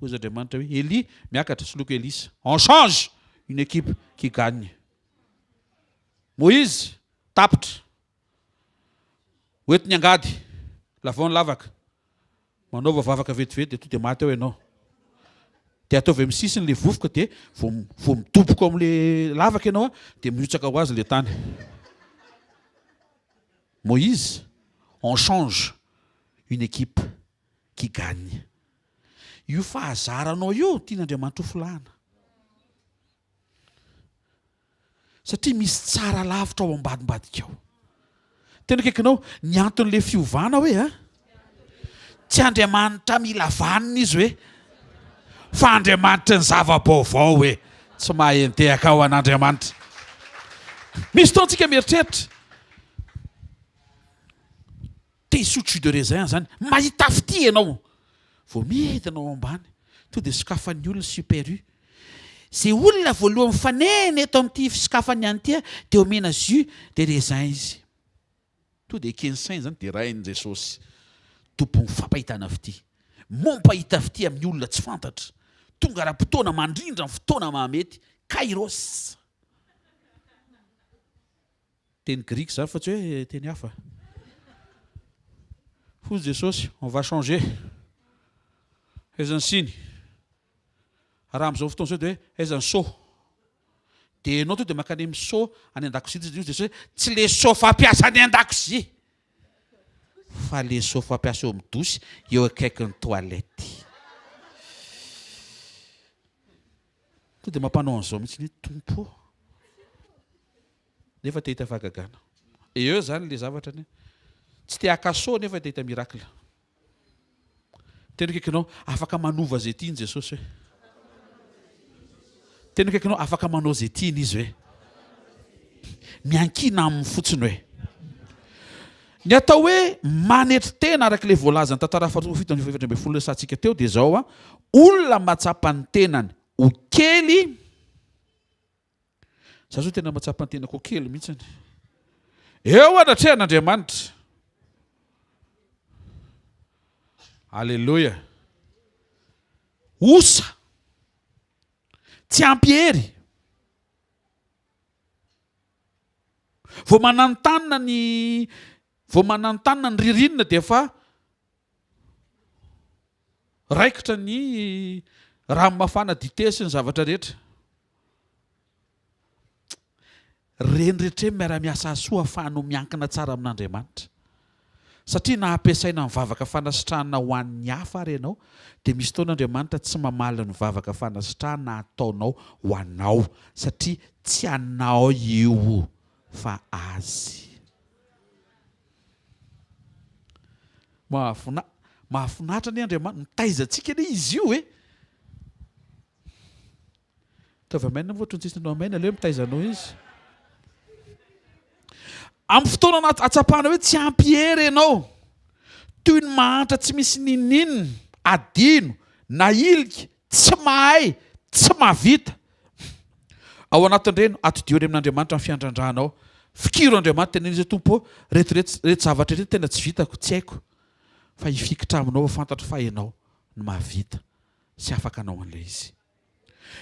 Hozy Andriamanitra hoe Élie miakatra soloko Elisa. On change une équipe qui gagne. Moïse tapitra. Hoentiny angady. Lavao ny lavaka. Manaova vavaka vetivety dia to dia maty eo ianao. Dia ataovy amin'ny sisiny le vovoka dia vao midoboko amin'le lavaka ianao dia miotsaka ho azy le tany. Moïse, on change une équipe qui gagne. Io fahazaranao io tian'Andriamanitra ho filahana. Satria misy tsara lavitra ao ambadimbadika ao. Tena kaikinao ny anton'le fiovana hoe tsy Andriamanitra mila vanina izy hoe fa Andriamanitra ny zava-baovao hoe tsy mahentehaka ao an'Andriamanitra. Misy taontsika mieritreritra te hisotro jus de raisin zany mahita fity ianao vao midinao ambany to dia sokafan'ny olona super u. Zay olona voalohany fanena eto amin'ity fisokafany ihany ity dia omena jus de raisin izy. To dia kensain zany dia rainy Jesosy. Tompony fampahitana fity. Mampahita fity amin'ny olona tsy fantatra. Tonga raha-potoana mandrindra ny fotoana mahamety. Kairos. Teny grika zany fa tsy hoe teny hafa. Hozy Jesosy, on va changer. Aiza ny siny. Raha amin'izao fotoana izao dia hoe aiza ny so. Dia ianao to dia mankany amin'ny so any an-dakozia. Jesosy tsy le so fampiasa any an-dakozia fa le so fampiasa eo amin'ny dosy eo akaikin'ny toalety. To dia mampanao an'izao mihitsy ny tompo. Nefa te hita fahagagana. Eo zany le zavatra ny tsy te haka so nefa te hita mirakla. Tena kaikinao afaka manova zay tiany Jesosy hoe. Tena kaikinao afaka manao zay tiany izy hoe. Miankina amin'ny fotsiny hoe. Ny atao hoe manetry tena araka ilay voalaza ny tantara fito ny 2020 satsika teo dia zao olona matsapa ny tenany ho kely. Za zao tena matsapa ny tenako kely mihitsy. Eo anatrehan'Andriamanitra. Alleluia. Osa. Tsy ampiery. Vao manantanina ny ririnina dia efa raikitra ny ranomafana dite sy ny zavatra rehetra. Reny rehetra miara-miasa soa ahafahanao miankina tsara amin'Andriamanitra. Satria na ampiasaina ny vavaka fanasitrahana ho an'ny hafa ary ianao dia misy fotoan'Andriamanitra tsy mamaly ny vavaka fanasitrahana ataonao ho anao satria tsy anao io fa azy. Mahafinaritra ny Andriamanitra mitaizantsika ilay izy io hoe. Tavy amaina voatra ny tsisy amaina ilay mitaizanao izy. Amin'ny fotoana atsapana hoe tsy ampiery ianao. Toy ny mahantra tsy misy ninninina, adino, na ilika, tsy mahay, tsy mahavita. Ao anatin'ireny atodiony amin'Andriamanitra ny fiandran-dranao. Fikiro Andriamanitra tena izy tompo reto zavatra reto tena tsy vitako, tsy haiko. Fa hifikitra aminao fantatra fa ianao no mahavita sy afaka anao an'ilay izy.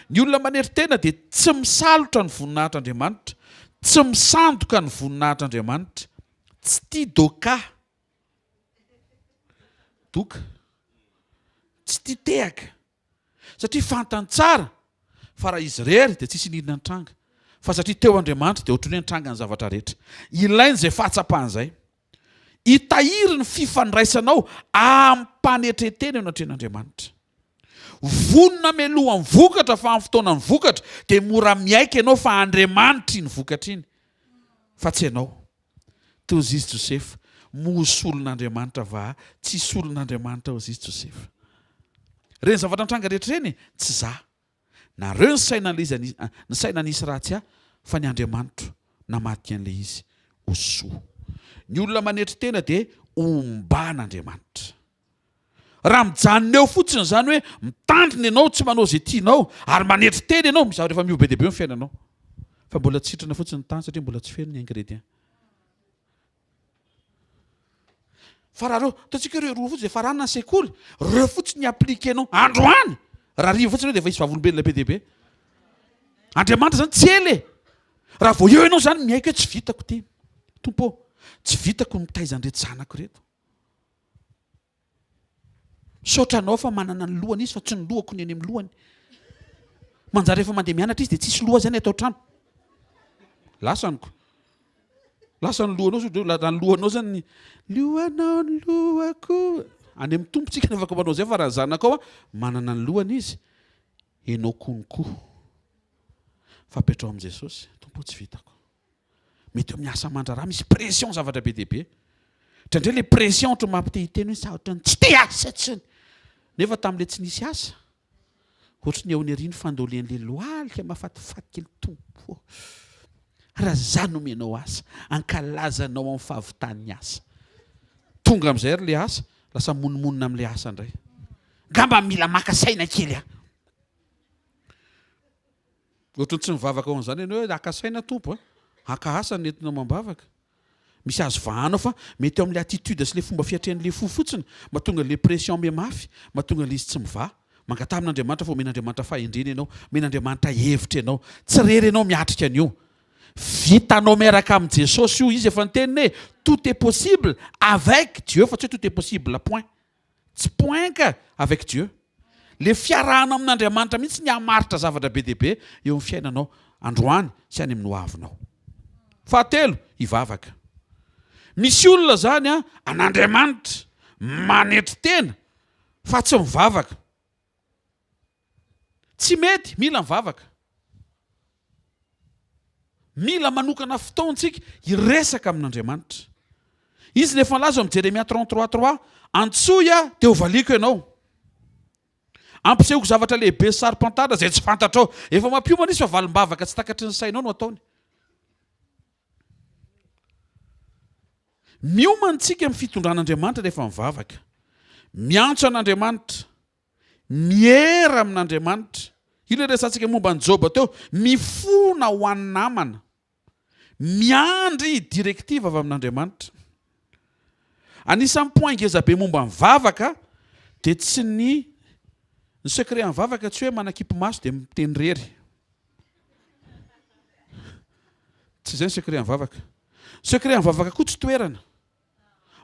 Ny olona manery tena dia tsy misalotra ny voninahitr'Andriamanitra, tsy misandoka ny voninahitr'Andriamanitra, tsy tia doka. Doka. Tsy tia tehaka. Satria fantany tsara fa raha izy rery dia tsisy ninona nitranga. Fa satria teo Andriamanitra dia ohatran'ny hoe nitranga ny zavatra rehetra. Ilainy izay fahatsapahany. Hitahiry ny fifandraisanao ampanetretena eo anatren'Andriamanitra. Vonona mialoha ny vokatra fa amin'ny fotoana ny vokatra dia mora miaika ianao fa Andriamanitra iny vokatra iny. Fa tsy ianao. Teo izy Josefa, mosy olon'Andriamanitra va tsy isy olon'Andriamanitra ao izy Josefa. Reny zavatra nitranga rehetra reny tsy za. Nareo ny saina nisy ratsy fa ny Andriamanitra namaty an'ilay izy ho soa. Ny olona manetry tena dia omban'Andriamanitra. raha mijanona eo fotsiny zany hoe mitandrina ianao tsy manao zay tianao ary manetry teny ianao mizaho rehefa miobe dehibe ny fiainanao fa mbola tsitrana fotsiny ny tany satria mbola tsy feno ny ingrédient. Fa raha reo tatsika reo roa fotsiny efa ranona ny sekoly reo fotsiny appliquenao androany raha rivo fotsiny hoe dia efa isy vavolombelona be dehibe. Andriamanitra zany tsy ely raha vao eo ianao zany miaika hoe tsy vitako ty tompo tsy vitako mitaizan'ireto zanako reto. Saotranao fa manana ny lohany izy fa tsy ny lohako ny eny amin'ny lohany. Manjary rehefa mandeha mianatra izy dia tsisy loha zany atao trano. Lasaniko. Lasa ny lohanao ny lohanao zany lohanao ny lohako. Any amin'ny tompontsika ny afaka manao zay fa raha ny zanakao manana ny lohany izy enao konko. Fa petrao amin'i Jesosy tompo tsy vitako. Mety eo miasa mandraraha misy pression zavatra be dehibe. Trandray le pression ohatra mampitehiteny hoe saotra ny tsy te asa tsiny. Nefa tamin'ilay tsy nisy asa. Ohatra ny eo ny ariany fandolen'ilay lohalika mahafatifaty kely tompo. Raha zany omenao asa, ankalazanao amin'ny fahavitany asa. Tonga amin'izay ary le asa, lasa monimonina amin'ilay asa indray. Ngamba mila maka saina kely. Ohatra tsy mivavaka ao an'izany ianao hoe haka saina tompo. Haka asa ny entinao mambavaka. Misy azo vahanao fa mety eo amin'ilay attitude sy ilay fomba fiatrehan'ilay fo fotsiny mahatonga ilay pression mihamafy, mahatonga ilay izy tsy mivaha. Mangata amin'Andriamanitra fa omen'Andriamanitra fahendrena ianao, omen'Andriamanitra hevitra ianao. Tsy rery ianao miatrika an'io. Vitanao miaraka amin'ny Jesosy io izy efa niteniny hoe tout est possible avec Dieu fa tsy hoe tout est possible point. Tsy point ka avec Dieu. Le fiarahana amin'Andriamanitra mihitsy ny hamaritra zavatra be dehibe eo amin'ny fiainanao androany sy any amin'ny hoavinao. Fahatelo, hivavaka. Misy olona zany an'Andriamanitra manetry tena fa tsy mivavaka. Tsy mety, mila mivavaka. Mila manokana fotoantsika hiresaka amin'Andriamanitra. Izy rehefa laza amin'ny Jeremia 33:3 antsoia dia hovaliko ianao. Ampisehoko zavatra lehibe sarim-pantatra izay tsy fantatrao. Efa mampiomana izy fa valim-bavaka tsy takatry ny sainao no ataony. Miomantsika amin'ny fitondran'Andriamanitra rehefa mivavaka. Miantso an'Andriamanitra. Miera amin'Andriamanitra. Io le resantsika momba ny Job teo. Mifona ho an'ny namana. Miandry direktiva avy amin'Andriamanitra. Anisan'ny point ngeza be momba ny vavaka dia tsy ny secret amin'ny vavaka tsy hoe manakipy maso dia miteny rery. Tsy izay ny secret amin'ny vavaka. Secret amin'ny vavaka koa tsy toerana.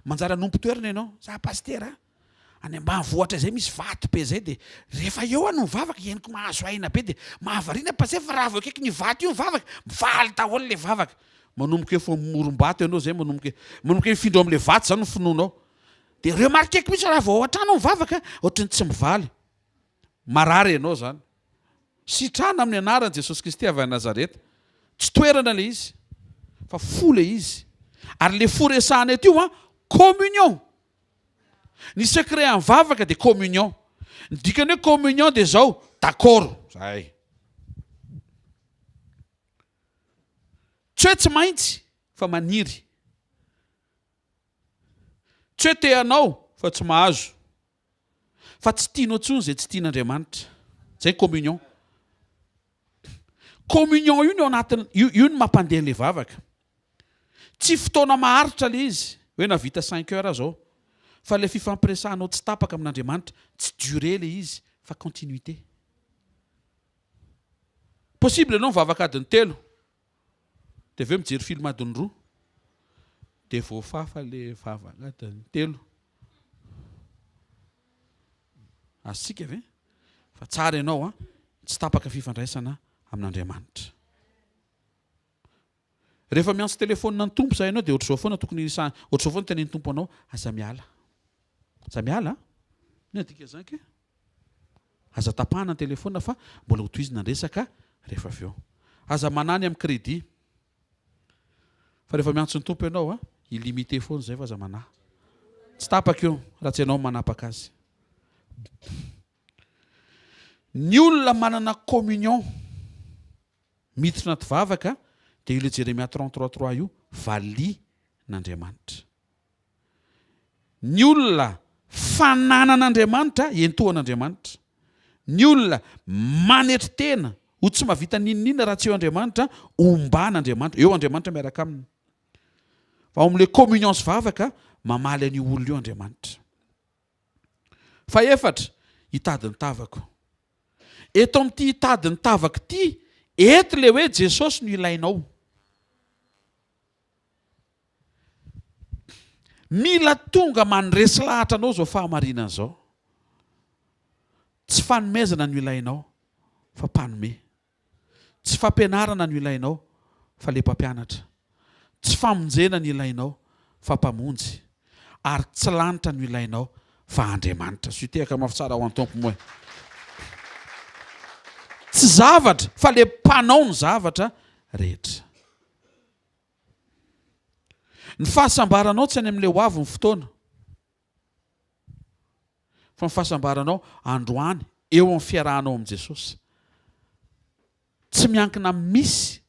Manjara nompo toerana ianao. Za pastera any ambanivohitra izay misy vato be izay dia rehefa eo no mivavaka henoko mahazo aina be dia mahavariana pasera fa raha vao akaiky ny vato io mivavaka mivaly daholo ilay vavaka. Manomboka efa morom-bato ianao izay manomboka mifindra amin'ilay vato izany no finoanao. Dia ireo marikaiky mihitsy raha vao ao an-trano mivavaka ohatrany tsy mivaly. Marary ianao zany. Sitrana amin'ny anaran'i Jesosy Kristy avy Nazareta. Tsy toerana ilay izy fa fo ilay izy. Ary ilay fo resahana eto io communion. Ny secret amin'ny vavaka dia communion. Ny dikany hoe communion dia zao d'accord. Zay. Tsy hoe tsy maintsy fa maniry. Tsy hoe te hanao fa tsy mahazo. Fa tsy tianao intsony izay tsy tian'Andriamanitra. Zay communion. Communion io no anatiny io no mampandeha ilay vavaka. Tsy fotoana maharitra ilay izy. Hoe navita 5 heures zao. Fa ilay fifampiresahanao tsy tapaka amin'Andriamanitra tsy durée ilay izy fa continuité. Possible ianao mivavaka adiny 3 dia aveo mijery film adiny 2 dia voafafa ilay vavaka adiny 3. Asika ve? Fa tsara ianao tsy tapaka fifandraisana amin'Andriamanitra. Rehefa miantso telefonina ny tompo zay ianao dia ohatr'izao foana tokony ohatr'izao foana tenen'ny tompo anao aza miala. Aza miala? Ny adika zany ke? Aza tapahana ny telefona fa mbola hotohizina resaka rehefa avy eo. Aza manany amin'ny crédit. Fa rehefa miantso ny tompo ianao illimité foana zay fa aza manahy. Tsy tapaka io raha tsy ianao manapaka azy. Ny olona manana communion miditra anaty vavaka dia io le Jeremia 33:3 io valian'Andriamanitra. Ny olona fananan'Andriamanitra entohan'Andriamanitra. Ny olona manetry tena ho tsy mahavita ninina raha tsy eo Andriamanitra omban'Andriamanitra, eo Andriamanitra miaraka aminy. Fa ao amin'ilay communion sy vavaka mamaly an'io olona io Andriamanitra. Fa efatra, hitady ny tavako. Eto amin'ity hitady ny tavako ity, eto le hoe Jesosy no ilainao. Mila tonga mandresy lahatra anao zao fahamarinana zao. Tsy fanomezana no ilainao, fa mpanome. Tsy fampianarana no ilainao, fa le mpampianatra. Tsy famonjena no ilainao, fa mpamonjy. Ary tsy lanitra no ilainao, fa Andriamanitra. Sy tehaka mafitsara ho an-tompo moa. Tsy zavatra, fa le mpanao ny zavatra rehetra. Ny fahasambaranao tsy any amin'ilay ho avy ny fotoana. Fa ny fahasambaranao androany eo amin'ny fiarahanao amin'i Jesosy. Tsy miankina amin'ny misy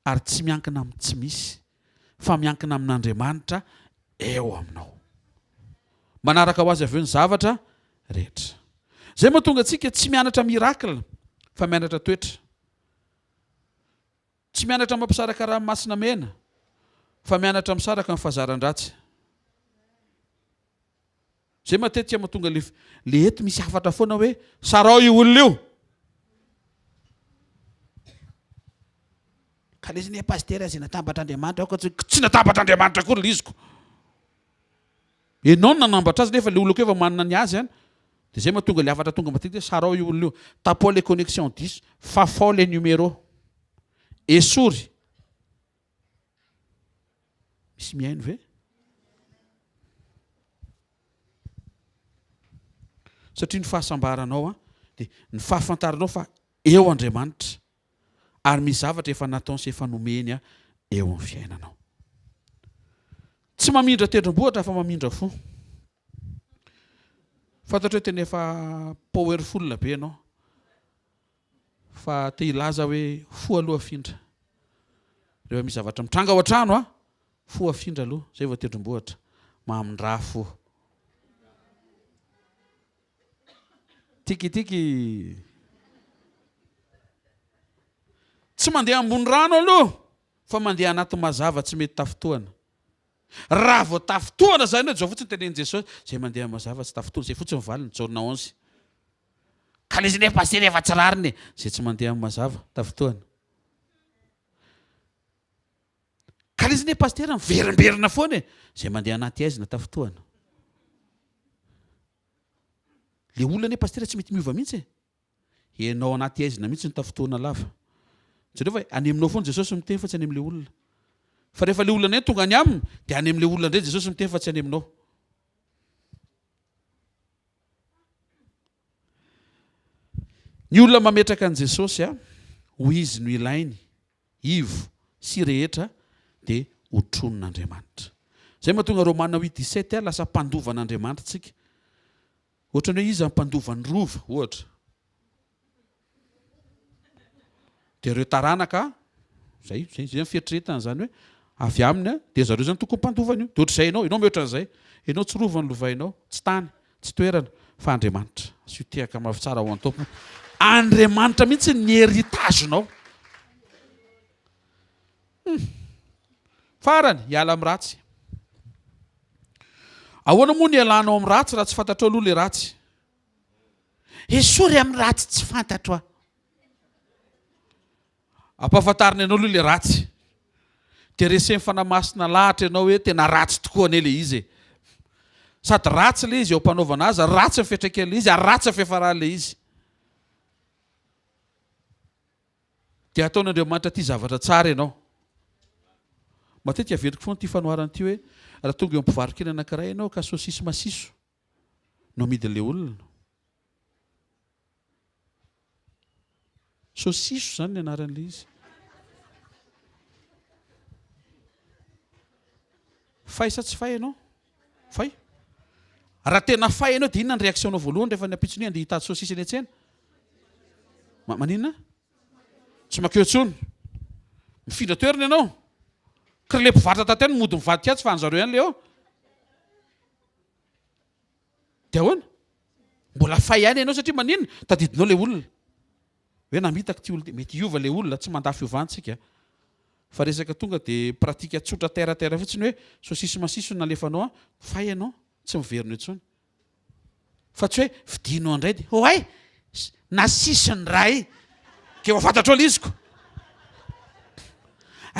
ary tsy miankina amin'ny tsy misy, fa miankina amin'Andriamanitra eo aminao. Manaraka ho azy avy eo ny zavatra rehetra. Zay mahatonga antsika tsy mianatra mirakla, fa mianatra toetra. Tsy mianatra mampisaraka ranomasina mena, fa mianatra misaraka amin'ny fahazaran-dratsy. Zay matetika mahatonga le eto misy hafatra foana hoe sarao io olona io. Ka le izy pasteur izay natambatra Andriamanitra, tsy natambatra Andriamanitra koa liziko. Ianao no nanambatra azy nefa le olona koa efa manana ny azy any. Dia zay mahatonga le hafatra tonga matetika sarao io olona io. Tapao les connexions 10, fafao les numéros. Esory. Misy mihaino ve? Satria ny fahasambaranao dia ny fahafantaranao fa eo Andriamanitra. Ary misy zavatra efa nataony sy efa nomeny eo amin'ny fiainanao. Tsy mamindra tendrombohitra fa mamindra fo. Fantatra hoe tena efa powerful be ianao. Fa te hilaza hoe fo aloha afindra. Rehefa misy zavatra mitranga ao an-trano fo afindra aloha, zay vao tendrombohitra. Mamindra fo. Tikitika. Tsy mandeha ambony rano aloha, fa mandeha anaty mazava tsy mety tafitohana. Raha vao tafitohana zany zao fotsiny tenenin Jesosy, zay mandeha mazava tsy tafitohana, zay fotsiny valiny Jaona 11. Ka le izy nefa pasteur efa tsy rariny, zay tsy mandeha mazava tafitohana. Ka le izy nefa pasteur miverimberina foana, zay mandeha anaty aizina tafitohana. Le olona nefa pasteur tsy mety miova mihitsy. Ianao anaty aizina mihitsy ny tafitohana lava. Jereo fa any aminao foana Jesosy miteny fa tsy any amin'ilay olona. Fa rehefa ilay olona tonga any aminy, dia any amin'ilay olona indray Jesosy miteny fa tsy any aminao. Ny olona mametraka an' Jesosy ho izy no ilainy, ivo sy rehetra dia ho tronon'Andriamanitra. Zay mahatonga Romaina 8:17 lasa mpandovan'Andriamanitra tsika. Ohatrany hoe izy ampandovan'ny rova ohatra. Dia ireo taranaka zay ny fieritreretana zany hoe avy aminy dia zareo zany tokony mpandovana io. Dia ohatr'izay ianao mihoatran'izay, ianao tsy rova ny lovainao, tsy tany, tsy toerana, fa Andriamanitra. Sy tehaka mafitsara ho an-tompo. Andriamanitra mihitsy ny heritajinao. Farany hiala amin'ny ratsy. Ahoana moa ny ialanao amin'ny ratsy raha tsy fantatrao aloha le ratsy? Esory amin'ny ratsy tsy fantatro. Ampahafantarina ianao aloha le ratsy. Dia reseny fanamasina lahatra ianao hoe tena ratsy tokoa ane le izy. Sady ratsy le izy eo ampanaovana azy, ratsy ny fiantraikany le izy, ary ratsy ny fiafarany le izy. Dia ataon'Andriamanitra ty zavatra tsara ianao. Matetika averiko foana ty fanoharana ty hoe raha tonga eo ampivarokena anankiray ianao ka saosisy masiso no amidin'ilay olona. Saosiso zany ny anaran'ilay izy. Fay sa tsy fay ianao? Fay. Raha tena fay ianao dia inona ny réactionnao voalohany rehefa ny ampitsony andeha hitady saosisy eny an-tsena? Maninona? Tsy makeo intsony. Mifindra toerana ianao. Ka le mpivarotra tatay no mody mivady kiatsy fa anjareo ihany le eo. dia ahoana mbola fay ihany ianao satria maninona tadidinao ilay olona hoe namitako ty olona mety hiova ilay olona tsy mandafy iovantsika fa resaka tonga dia pratika tsotra terratera fotsiny hoe sosisy masiso nalefanao a fay ianao tsy miverina intsony fa tsy hoe vidinao andray dia oay nasisony ray ke ho fantatra olo iziko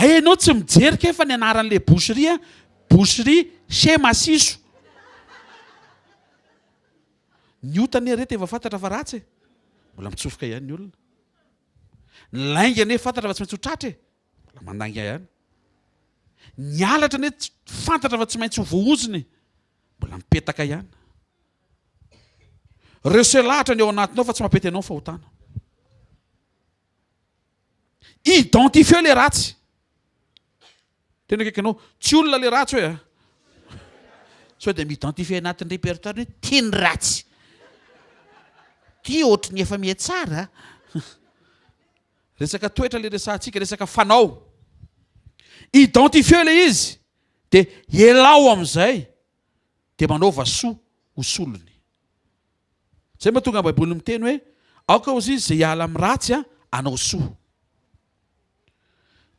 ianao tsy mijerika fa ny anaran'ilay boucherie chez masiso ny otany rety efa fantatra fa ratsy mbola mitsofoka ihany ny olona ny lainga ane fantatra fa tsy maintsy ho tratra mbola mandanga ihany ny alatra ane fantatra fa tsy maintsy ho voaoziny mbola mipetaka ihany ireo selahatra ny ao anatinao fa tsy mampety anao fahotana identifieo le ratsy tena kaikanao tsy olona le ratsy hoe sao dia mi-identifier anatin'ny répertoire hoe tiany ratsy ty ohatry ny efa mihatsara resaka toetra le resantsika resaka fanao identifieo le izy dia elao amin'izay dia manaova soa ho solony zay mahatonga baiboly miteny hoe aoka ozy izy zay hiala amin'ny ratsy a anao soa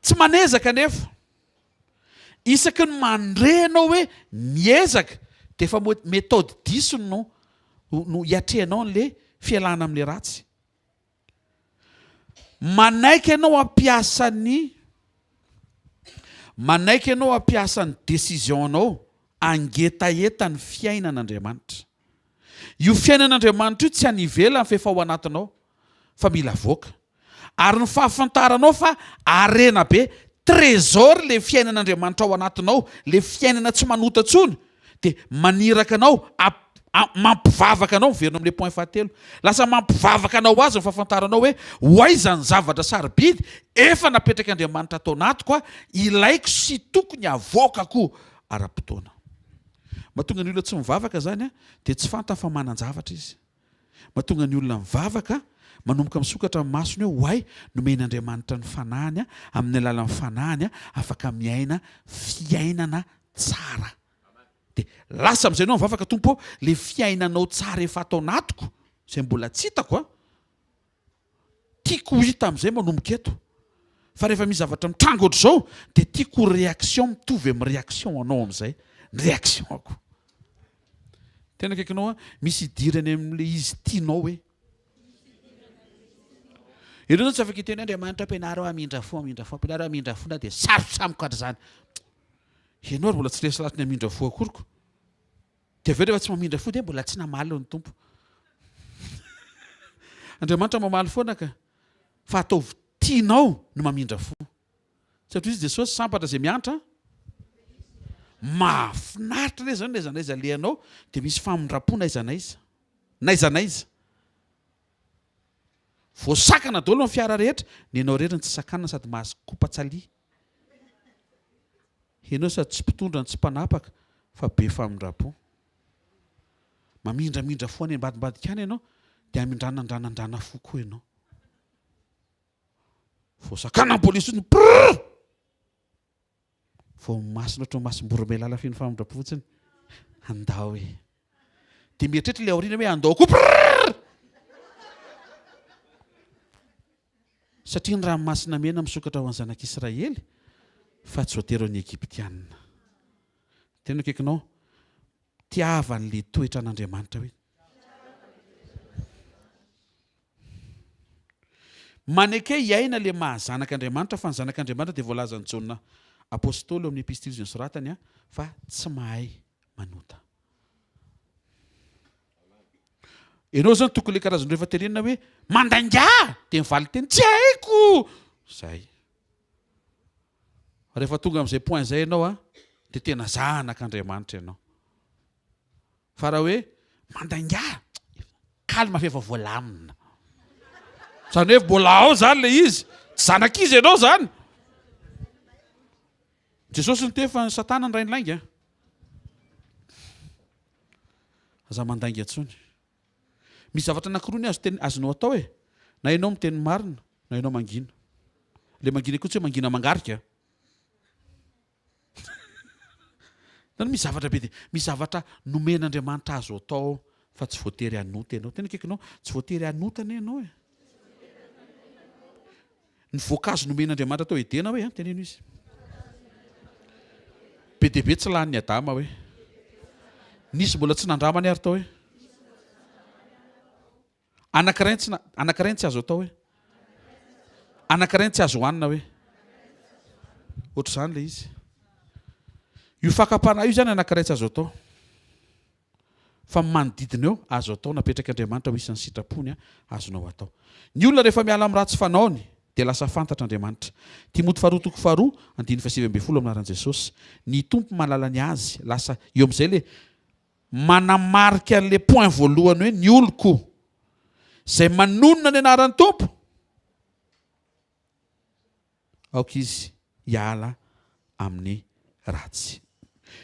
tsy manezaka nefa isaky ny mandrenao hoe miezaka dia efa méthode disony no hiatrehanao n'le fialana amin'le ratsy manaiky ianao hampiasan'ny décision-nao angetaeta ny fiainan'Andriamanitra io fiainan'Andriamanitra io tsy hanivela ny fefa ao anatinao fa mila voaka ary ny fahafantaranao fa arena be trésor le fiainan'Andriamanitra ao anatinao le fiainana tsy manotatsony dia maniraka anao mampivavaka anao miverina amin'le point fahatelo lasa mampivavaka anao azy ny fahafantaranao hoe hoaizany zavatra sarobidy efa napetraka Andriamanitra tao anatiko a ilaiko sy tokony avoakako ara-potoana mahatonga ny olona tsy mivavaka zany a dia tsy fanta fa manan-javatra izy mahatonga ny olona mivavaka manomboka misokatra amin'ny masony hoe hoay nomen'Andriamanitra ny fanahany a amin'ny alalan'ny fanahany a afaka miaina fiainana tsara dia lasa amin'izay anao mivavaka tompo le fiainanao tsara efa atao anatiko izay mbola tsy hitako a tiako ho hita amin'izay manomboka eto fa rehefa misy zavatra mitrango ohatr'izao dia tiako réaction mitovy amin'ny réaction anao amin'izay ny réaction ako tena kaikinao a misy idirany amin'le izy tianao hoe ianao zany tsy afaka hiteny Andriamanitra ampianareo amindra fo ampianareo amindra fo na dia sarotra amiko ary zany ianao ary mbola tsy resy latiny amindra fo akoriko dia aveo rehefa tsy mamindra fo dia mbola tsy namaly ny tompo Andriamanitra mamaly foana ka fa ataovy tianao no mamindra fo satria izy Jesosy sampatra izay miantra mahafinaritra le zany naizanaiza lehanao dia misy famindrapo naiza voasakana daholo amin'ny fiara rehetra ny ianao reriny tsy sakanana sady mahazo kopa-tsalia ianao sady tsy mpitondra ny tsy mpanapaka fa be famindrapo mamindramindra fo any ambadimbadika any ianao dia amindranandrana fo koa ianao voasakana ny polisy ny prr vao masina ohatry masom-boromelala feno famindrapo fotsiny andao e dia mieritrehitra ilay aoriana hoe andao koa prr satria ny ranomasina mena misokatra ho an'ny zanak'Israely fa tsy voatery ny Egyptianina tena kaikinao tiavan'le toetra an'Andriamanitra hoe maneke hiaina le mahazanak'Andriamanitra fa ny zanak'Andriamanitra dia voalaza ny Jaona apôstôly amin'ny epistily izy nosoratany a fa tsy mahay manota ianao zany tokony le karazany rehefa terenina hoe mandanga dia mivaly teny tsy haiko zay rehefa tonga amin'izay point zay ianao a dia tena zanak'Andriamanitra ianao fa raha hoe mandanga kalma fa efa voalamina zany hoe mbola ao zany le izy tsy zanak'izy ianao zany Jesosy ny tefa ny satana ny rainy lainga aza mandanga antsony misy zavatra anankiroa ny azonao atao e na ianao miteny marina na ianao mangina le mangina koa tsy hoe mangina mangarika misy zavatra be dia misy zavatra nomen'Andriamanitra azo atao fa tsy voatery hanota ianao. Tena kaikinao tsy voatery hanotana ianao e. Ny voankazo nomen'Andriamanitra tao edena hoe teneno izy. Be dia be tsy lanin'ny Adama hoe nisy mbola tsy nandramany ary tao hoe anankiray tsy azo atao hoe anankiray tsy azo hohanina hoe ohatr'izany le izy. Io hvkl-panahy io zany anankiray tsy azo atao fa manodidina eo azo atao napetraka Andriamanitra ho isan'ny sitrapony azonao atao. Ny olona rehefa miala amin'ny ratsy fanaony dia lasa fantatra Andriamanitra. Timoty 2:4 aminaran'i Jesosy. Ny tompo mahalala ny azy lasa eo amin'izay le manamarika an'le point voalohany hoe ny oloko izay manonona ny anaran'ny tompo aoka izy hiala amin'ny ratsy.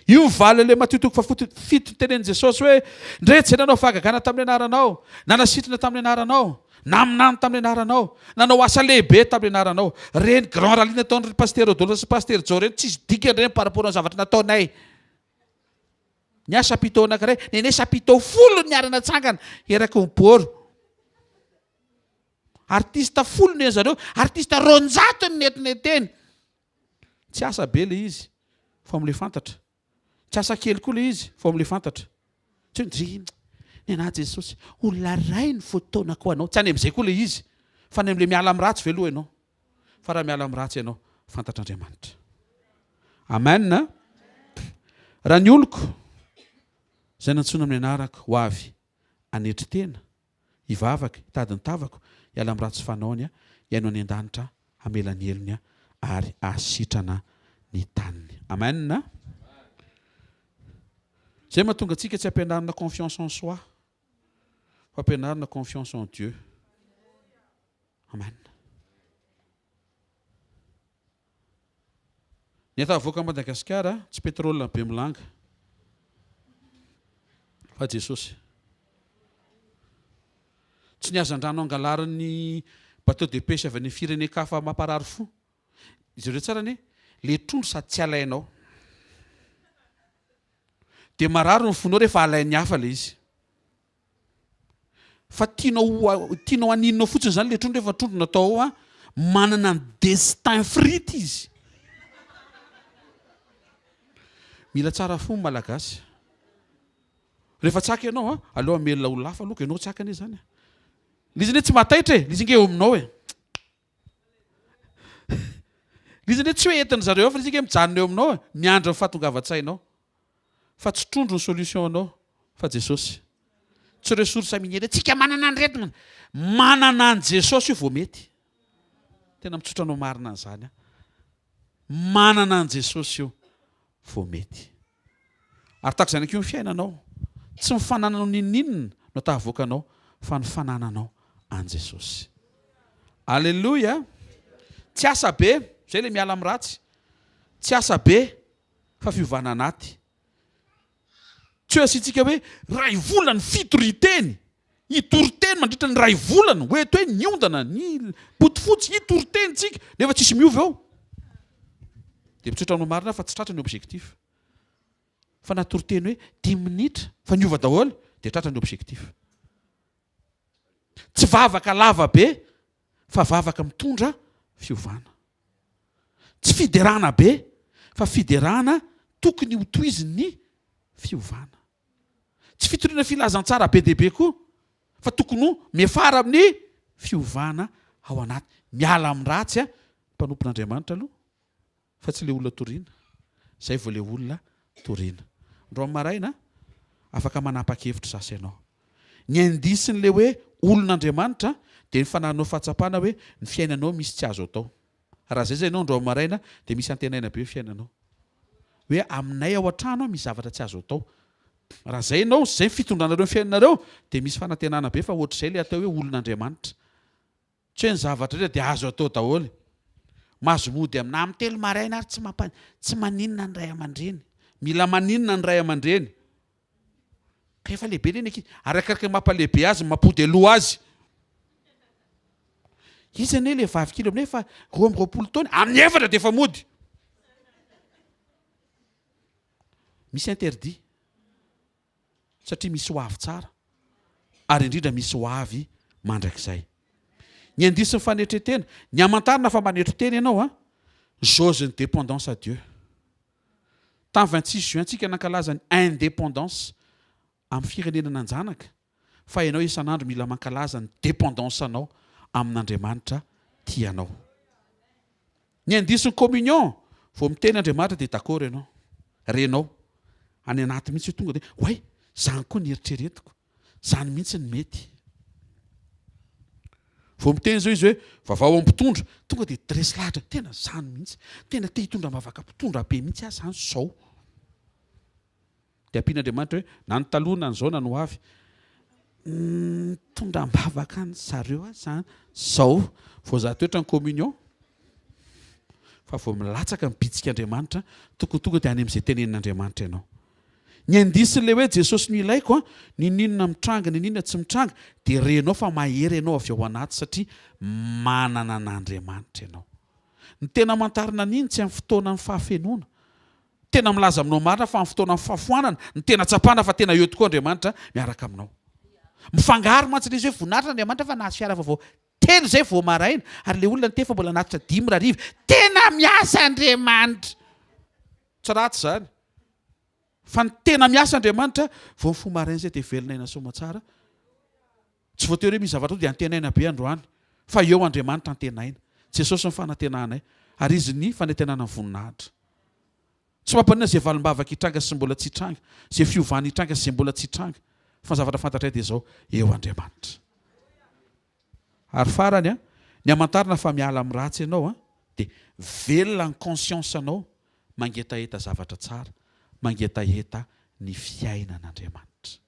Io mivaly le Matthieu 7 tenenin' Jesosy hoe ndretsy ianao fahagagana tamin'ny anaranao, nanasitrana tamin'ny anaranao, naminany tamin'ny anaranao, nanao asa lehibe tamin'ny anaranao. Reny grand rallye nataon'ny pasteur Odolo sy pasteur Jo reny tsisy dikany reny par rapport amin'ny zavatra nataonay. Ny asa chapiteau anankiray, nene chapiteau 10 niarana tsangana eraky ny bôro. Artista 10 ny zareo, artista 200 ny netiny teny. Tsy asa be le izy, fa amin'le fantatra. Tsy asa kely koa le izy, fa amin'le fantatra. Tsy hoe ny anahy Jesosy, olona ray ny fotoanako anao. Tsy any amin'izay koa le izy, fa ny amin'le miala amin'ny ratsy ve aloha ianao. Fa raha miala amin'ny ratsy ianao, fantatr'Andriamanitra. Amen. Raha ny oloko izay nantsona amin'ny anarako ho avy anetry tena, hivavaka, hitady ny tavako, hiala amin'ny ratsy fanaony, hiaino any an-danitra, hamela ny helony ary hasitrana ny taniny. Amen. Zay mahatonga antsika tsy ampianarina confiance en soi, fa ampianarina confiance en Dieu. Amen. Ny atavoaka Madagasikara tsy pétrole be milanga fa Jesosy. Tsy ny hazan-drano angalarin'ny bateau de pêche avy any firenen-kafa mamparary fo. Izy ireo tsara ne le trondro sady tsy alainao. Dia mararo ny fonao rehefa alain'ny hafa le izy. Fa tianao aninao fotsiny zany le trondro rehefa trondro natao manana ny destin frity izy. Mila tsara fo malagasy. Rehefa tsaka ianao aleo amelona olona hafa aloka ianao tsaka ane zany. Lizy ne tsy mataitra lizy nge eo aminao e. Lizy ne tsy hoe entiny zareo fa lizy nge mijanona eo aminao miandry ny fahatongavan-tsainao. Fa tsy trondro ny solution anao fa Jesosy. Tsy resorsa mihena tsika manana ny retina. Manana an Jesosy io vao mety. Tena mitsotra anao marina an'izany. Manana an Jesosy io vao mety. Ary tahaka izany koa ny fiainanao. Tsy ny fanananao ninninina no tahavoakanao fa ny fanananao an Jesosy. Alleluia. Tsy asa be, zay le miala amin'ny ratsy. Tsy asa be fa fiovana anaty. Tsy hoe asitsika hoe ray volany fitoriteny. Itoriteny mandritra ny ray volany. Hoe toe ny ondana, ny botifotsy, itoriteny tsika. Nefa tsisy miova eo. Dia mitsotra amin'ny marina fa tsy tratra ny objectif. Fa natoriteny hoe 10 minitra fa niova daholo dia tratra ny objectif. Tsy vavaka lava be fa vavaka mitondra fiovana. Tsy fiderana be fa fiderana tokony ho tohizin'ny fiovana. Tsy fitoriana filazantsara be dia be koa fa tokony ho miafara amin'ny fiovana ao anaty. Miala amin'ny ratsy mpanompon'Andriamanitra aloha fa tsy le olona toriana. Zay vao le olona toriana. Andro maraina afaka manapa-kevitra sasa ianao. Ny andisin'le hoe olon'Andriamanitra dia ny fananao fahatsapana hoe ny fiainanao misy tsy azo atao. Raha zay ianao andro maraina dia misy antenaina be fiainanao. Hoe aminay ao an-trano misy zavatra tsy azo atao. Raha zay ianao, zay fitondranareo ny fiainanareo dia misy fanantenana be fa ohatr'izay le atao hoe olon'Andriamanitra. Tsy hoe ny zavatra rehetra dia azo atao daholo. Mahazo mody amina amin'ny telo maraina ary tsy maninona ny ray aman-dreny. Mila maninona ny ray aman-dreny. Rehefa lehibe le ankizy, arakaraka mampalehibe azy, mampody aloha azy. Izy ane le hvkl aminay fa 20 taona, amin'ny 4 dia efa mody. Misy interdit. Satria misy ho avy tsara. ary indrindra misy ho avy mandrakizay. Ny andisy ny fanetretena, ny amantarina fa manetro-tena ianao a, jauge ny dépendance à Dieu. Tamin'ny 26 juin antsika nankalaza ny indépendance amin'ny firenena nanjanaka, fa ianao isan'andro mila mankalaza ny dépendance anao amin'Andriamanitra tianao. Ny andisy ny communion, vao miteny Andriamanitra dia d'accord ianao, renao any anaty mihitsy tonga dia oay, zany koa ny eritreretiko, zany mihitsy ny mety. Vao miteny zao izy hoe vavao ampitondra, tonga dia dresy lahatra, tena zany mihitsy, tena te hitondra mavaka mpitondra be mihitsy zany zao. Dia ampian'Andriamanitra hoe na ny taloha na ny zao na ny ho avy, tondra mbavaka ny zareo zany zao. Vao za toetra ny communion, fa vao milatsaka mibitsika Andriamanitra, tonga dia any amin'izay tenenin'Andriamanitra ianao. Ny andisiny le hoe Jesosy no ilaiko a, ny ninona mitranga ny ninona tsy mitranga, dia renao fa mahery ianao avy ao anaty satria manana an'Andriamanitra ianao. Ny tena mantarina n'iny tsy amin'ny fotoana ny fahafenoana, tena milaza aminao marina fa amin'ny fotoana ny fahafoanana, ny tena tsapana fa tena eo tokoa Andriamanitra miaraka aminao. Mifangaro mantsy izy hoe voninahitra Andriamanitra fa nahazo fiara vaovao telo zay vao maraina, ary le olona ny tefa mbola natitra 5 rariva, tena miasa Andriamanitra. Tsy ratsy zany. Fa ny tena miasa Andriamanitra vao ny fo maraina izay dia velonaina soma tsara. Tsy voatery hoe misy zavatra dia antenaina be androany, fa eo Andriamanitra antenaina. Jesosy ny fanantenanay, ary izy ny fanantenana ny voninahitra. Tsy mampanina izay valim-bavaka hitranga sy mbola tsy hitranga, izay fiovana hitranga sy mbola tsy hitranga, fa zavatra fantatray dia izao, eo Andriamanitra. Ary farany a, ny amantarina fa miala amin'ny ratsy ianao a, dia velona ny conscience anao mangetaheta zavatra tsara, mangetaheta ny fiainan'Andriamanitra.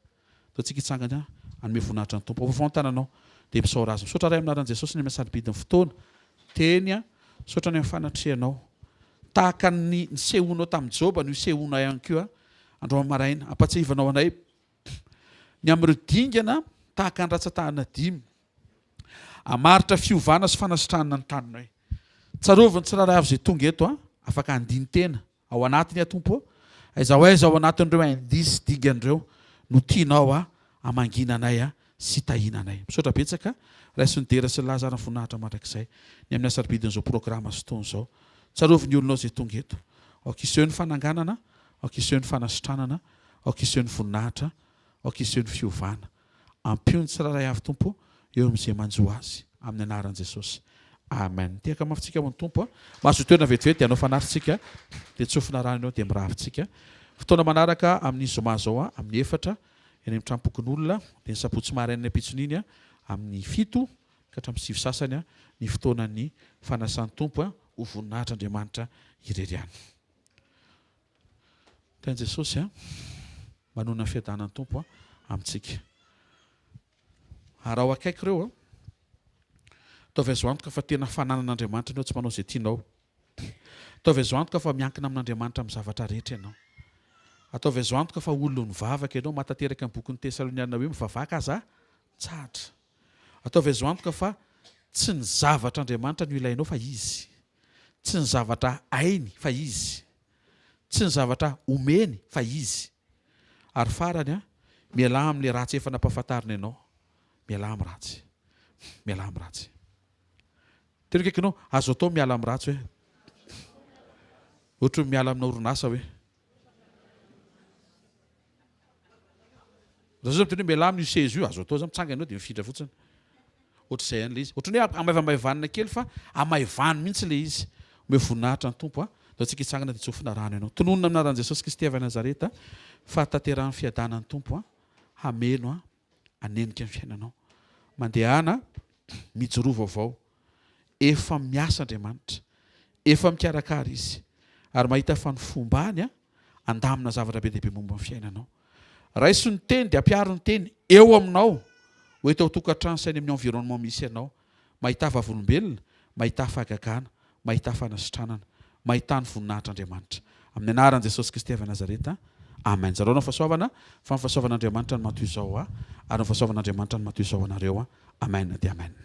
Taontsika hitsangana anome voninahitra ny tompo. Vao tananao dia misaora azy. Misaotra ray aminaran'i Jesosy ny mahasaribidiny fotoana. Teny a, misaotra ny amin'ny fanatrehanao. Tahaka ny sehonao tamin'ny Joba no sehonao ihany koa andro maraina. Ampatsivanao anay ny amin'ireo dingana tahaka ny ratsatahana 5. Amaritra fiovana sy fanasitranana ny taninay. Tsaroviny tsiraray avy izay tonga eto a, afaka andiny tena ao anatiny a tompo. Aiza ao anatin'ireo indisy dingan'ireo no tianao a amanginanay a sy tahinanay. Misaotra betsaka raisy ny dera sy ny lazara ny voninahitra mandrakizay ny amin'ny asaribidin'izao programa sy tony izao. Tsaroviny olonao izay tonga eto. Aokiseho ny fananganana, aokiseho ny fanasitranana, aokiseho ny voninahitra, aokiseho ny fiovana. Ampio ny tsiraray avy tompo eo amin'izay manjo azy amin'ny anaran'i Jesosy. Amen. Tehaka mafitsika amin'ny tompo a. Mahazo toerana vetivety anao fanatritsika dia tsofina rano ianao dia miravitsika. Fotoana manaraka amin'ny zoma zao a, amin'ny 4 eny amin'ny trampokon'olona, dia ny sabotsy maraina pitsoniny a amin'ny 7 ka hatramin'ny 9 sasany a, ny fotoanan'ny fanasan'ny tompo a ho voninahitra Andriamanitra ireriany. Teny Jesosy a manona ny fiadanan'ny tompo a amintsika. Ary ao akaiky ireo a, ataovy azo antoka fa tena fananan'Andriamanitra ianao, tsy manao izay tianao. Ataovy azo antoka fa miankina amin'Andriamanitra amin'ny zavatra rehetra ianao. Ataovy azo antoka fa olona mivavaka ianao, matateraka ny bokin'ny Tesaloniana hoe mivavaka aza tsara. Ataovy azo antoka fa tsy ny zavatra Andriamanitra no ilainao fa izy. Tsy ny zavatra hainy fa izy. Tsy ny zavatra omeny fa izy. Ary farany a, miala amin'ilay ratsy efa nampahafantarina ianao. Miala amin'ny ratsy. Miala amin'ny ratsy. Tena kaikinao azo atao miala amin'ny ratsy hoe ohatra miala amina orinasa hoe raha zao miteny hoe miala amin'ny seza io azo atao zany mitsanga ianao dia mifindra fotsiny. Ohatr'izay ihany le izy. Ohatrany hoe amaivamaivanina kely fa amaivany mihitsy le izy. Ome voninahitra ny tompo a. Dao tsika hitsangana dia tsofina rano ianao. Tononona aminaran'i Jesosy Kristy avy Nazareta fa tanterahany fiadanan'ny tompo a, hameno a, hanenika ny fiainanao. Mandehana mijoro vaovao. Efa miasa Andriamanitra, efa mikarakara izy, ary mahita fa ny fombany a andamina zavatra be dehibe momba ny fiainanao. Raiso ny teny dia ampiaro ny teny eo aminao, hoe tao tokantrano sainy amin'ny environnement misy ianao, mahita vavolombelona, mahita fahagagana, mahita fanasitranana, mahita ny voninahitran'Andriamanitra. Amin'ny anaran'i Jesosy Kristy avy Nazareta. Amen. Zareo ny fahasoavana, fa ny fahasoavan'Andriamanitra no matoy izao a, ary ny fahasoavan'Andriamanitra no matoy izao anareo a. Amen dia amen.